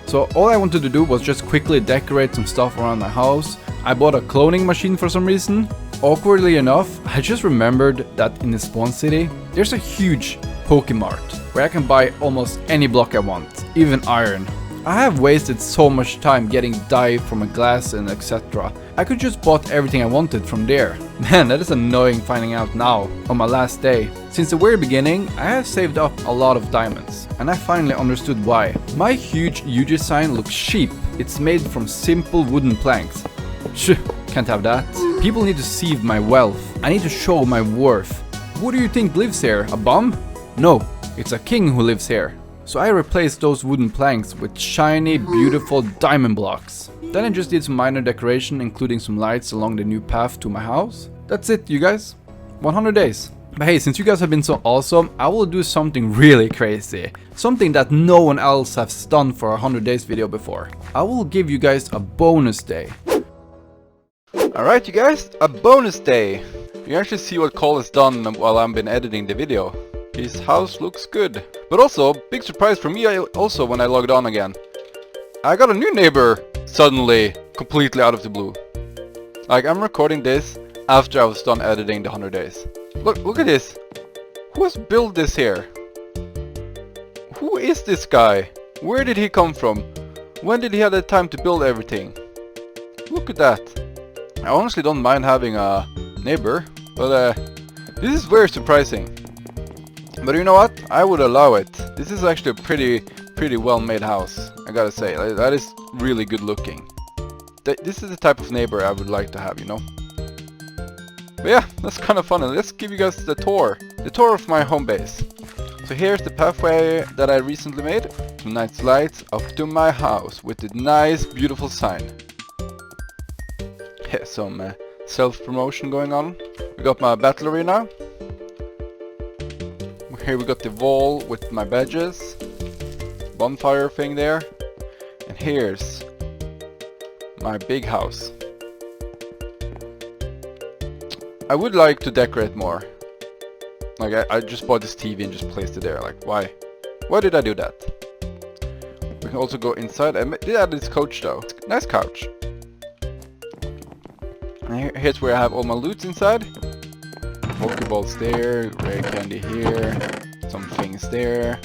Speaker 1: So all I wanted to do was just quickly decorate some stuff around my house. I bought a cloning machine for some reason. Awkwardly enough, I just remembered that in the spawn city, there's a huge Pokemart where I can buy almost any block I want, even iron. I have wasted so much time getting dye from a glass and etc. I could just bought everything I wanted from there. Man, that is annoying finding out now, on my last day. Since the very beginning, I have saved up a lot of diamonds, and I finally understood why. My huge UG sign looks cheap. It's made from simple wooden planks. Shh, can't have that. People need to see my wealth. I need to show my worth. What do you think lives here? A bum? No, it's a king who lives here. So I replaced those wooden planks with shiny, beautiful diamond blocks. Then I just did some minor decoration, including some lights along the new path to my house. That's it, you guys. 100 days. But hey, since you guys have been so awesome, I will do something really crazy. Something that no one else has done for a 100 days video before. I will give you guys a bonus day.
Speaker 2: Alright you guys, a bonus day. You can actually see what Cole has done while I've been editing the video. His house looks good. But also, big surprise for me also when I logged on again. I got a new neighbor suddenly, completely out of the blue. Like, I'm recording this after I was done editing the 100 days. Look at this. Who has built this here? Who is this guy? Where did he come from? When did he have the time to build everything? Look at that. I honestly don't mind having a neighbor, but this is very surprising. But you know what? I would allow it. This is actually a pretty well made house, I gotta say. That is really good looking. This is the type of neighbor I would like to have, you know? But yeah, that's kind of fun. And let's give you guys the tour of my home base. So here's the pathway that I recently made. Some nice lights up to my house with the nice beautiful sign. Yeah, some self-promotion going on. We got my battle arena. Here we got the wall with my badges. Bonfire thing there. And here's my big house. I would like to decorate more. Like I just bought this TV and just placed it there. Like why? Why did I do that? We can also go inside. I did add this couch though. Nice couch. And here's where I have all my loot inside. Pokeballs there, rare candy here, some things there,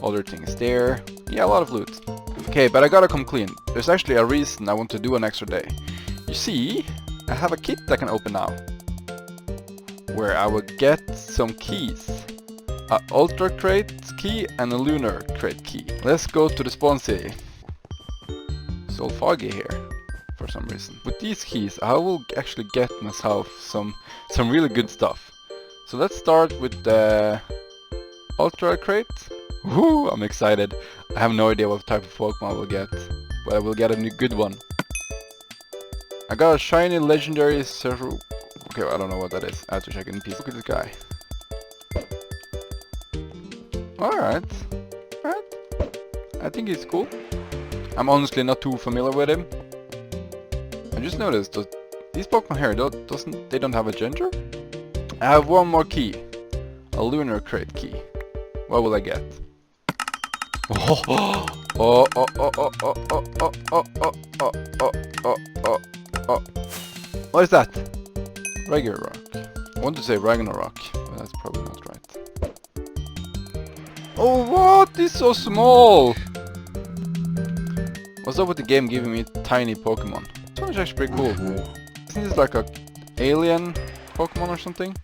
Speaker 2: other things there. Yeah, a lot of loot. Okay, but I gotta come clean. There's actually a reason I want to do an extra day. You see, I have a kit I can open now, where I will get some keys. A Ultra Crate key and a Lunar Crate key. Let's go to the spawn city. It's all foggy here for some reason. With these keys, I will actually get myself some really good stuff. So let's start with the Ultra Crate. Woo, I'm excited. I have no idea what type of Pokemon I will get, but I will get a new good one. I got a shiny legendary Zero. Okay, I don't know what that is. I have to check in peace. Look at this guy. Alright. I think he's cool. I'm honestly not too familiar with him. I just noticed that these Pokemon here they don't have a gender. I have one more key. A Lunar Crate key. What will I get? Oh. What is that? Regular rock. I want to say Ragnarok, but that's probably not right. Oh, what? This is so small! What's up with the game giving me tiny Pokemon? This one's actually pretty cool. Isn't this like a alien Pokemon or something?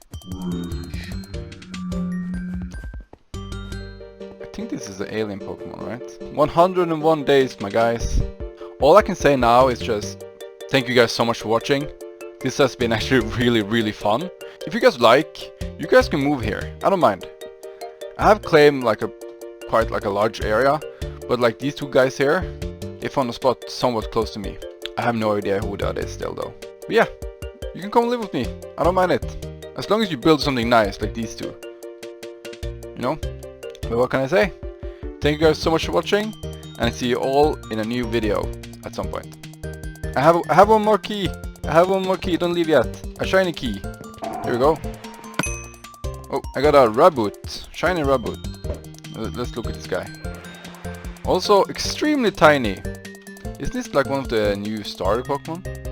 Speaker 2: I think this is an alien Pokemon, right? 101 days, my guys. All I can say now is just thank you guys so much for watching. This has been actually really fun. If you guys like, you guys can move here. I don't mind. I have claimed like quite a large area, but like these two guys here, they found a spot somewhat close to me. I have no idea who that is still though. But yeah, you can come live with me. I don't mind it. As long as you build something nice like these two. You know? But what can I say? Thank you guys so much for watching, and I see you all in a new video at some point. I have one more key. I have one more key. Don't leave yet. A shiny key. Here we go. Oh, I got a Raboot. Shiny Raboot. Let's look at this guy. Also extremely tiny. Isn't this like one of the new starter Pokemon?